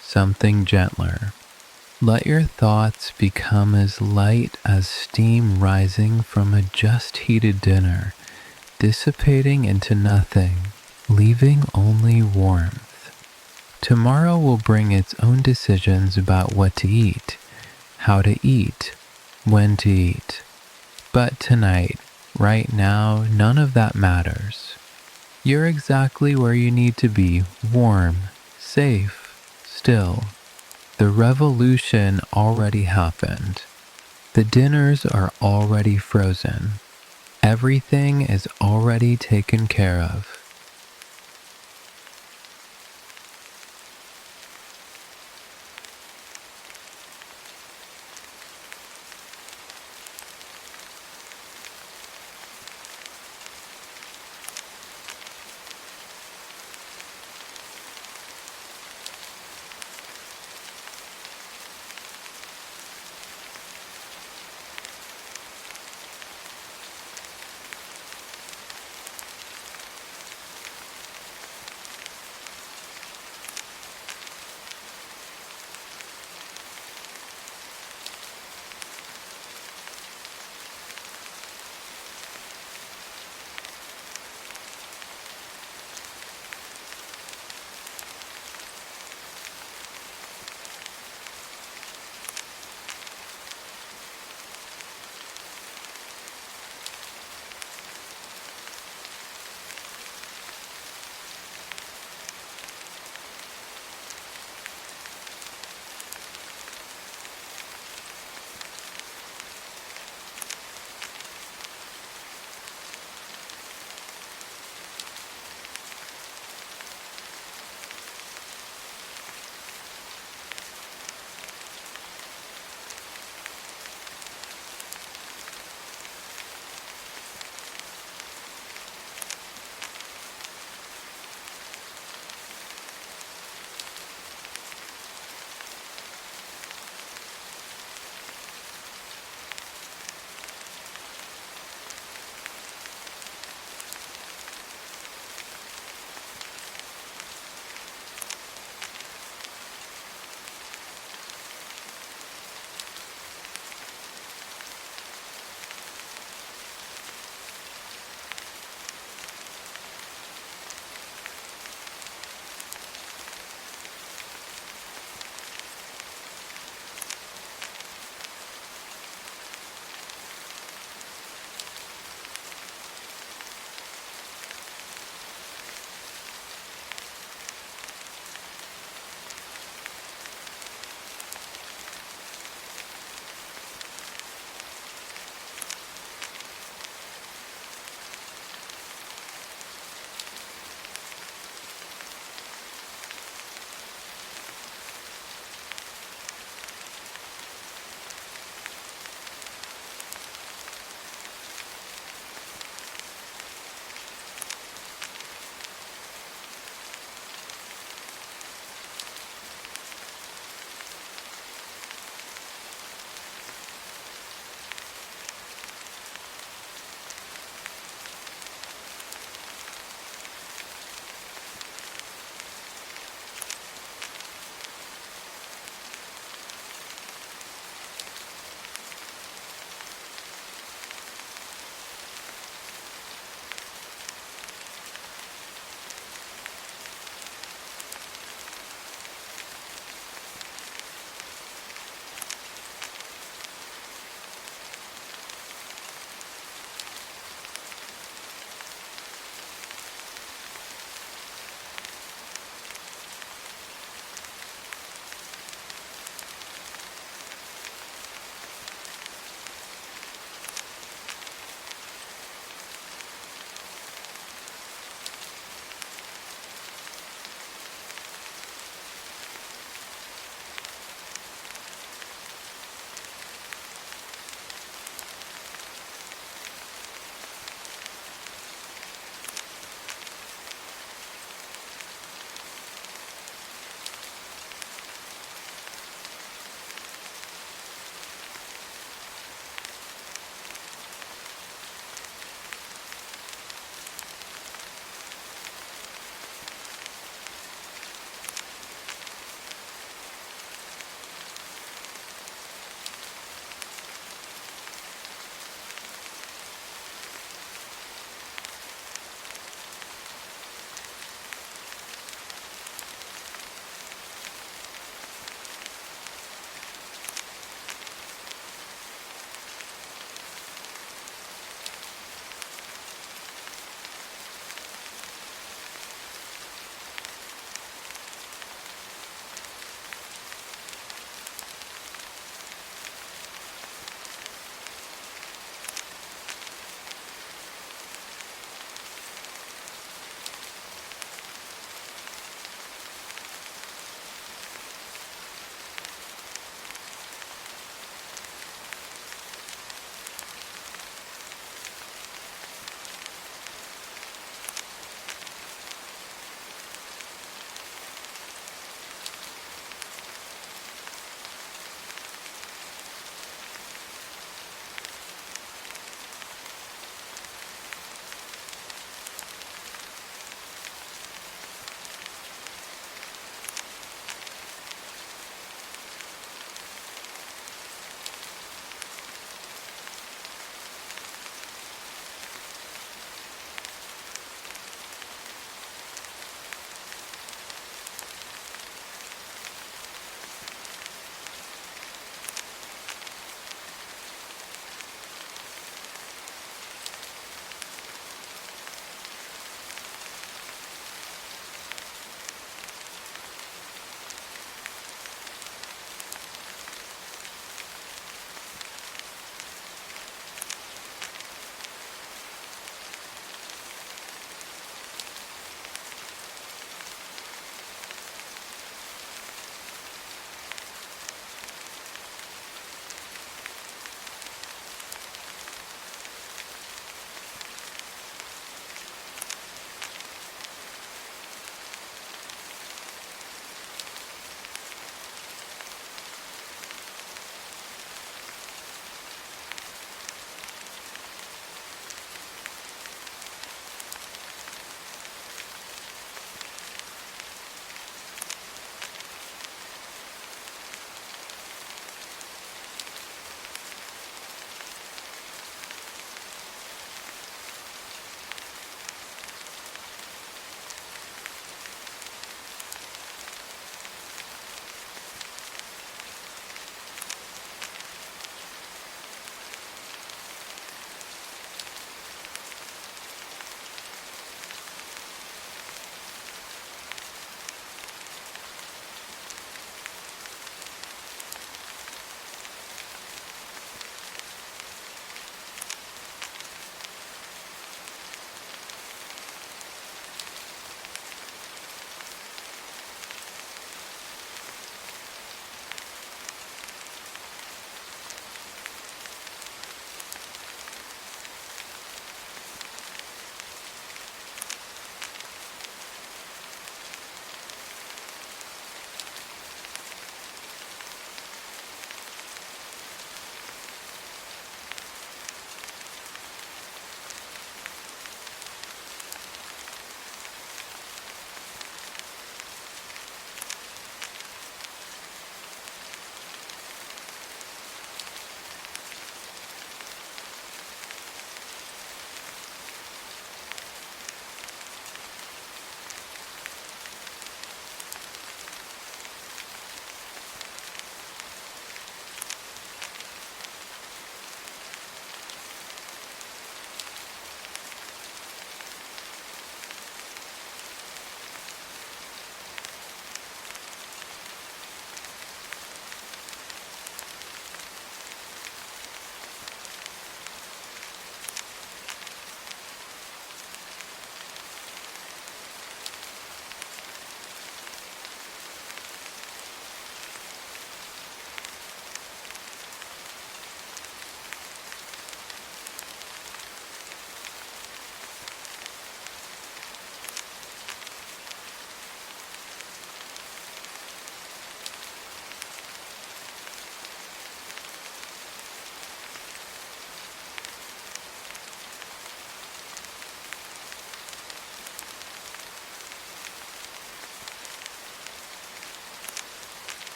something gentler. Let your thoughts become as light as steam rising from a just heated dinner, dissipating into nothing, leaving only warmth. Tomorrow will bring its own decisions about what to eat, how to eat, when to eat. But tonight, right now, none of that matters. You're exactly where you need to be, warm, safe, still. The revolution already happened. The dinners are already frozen. Everything is already taken care of.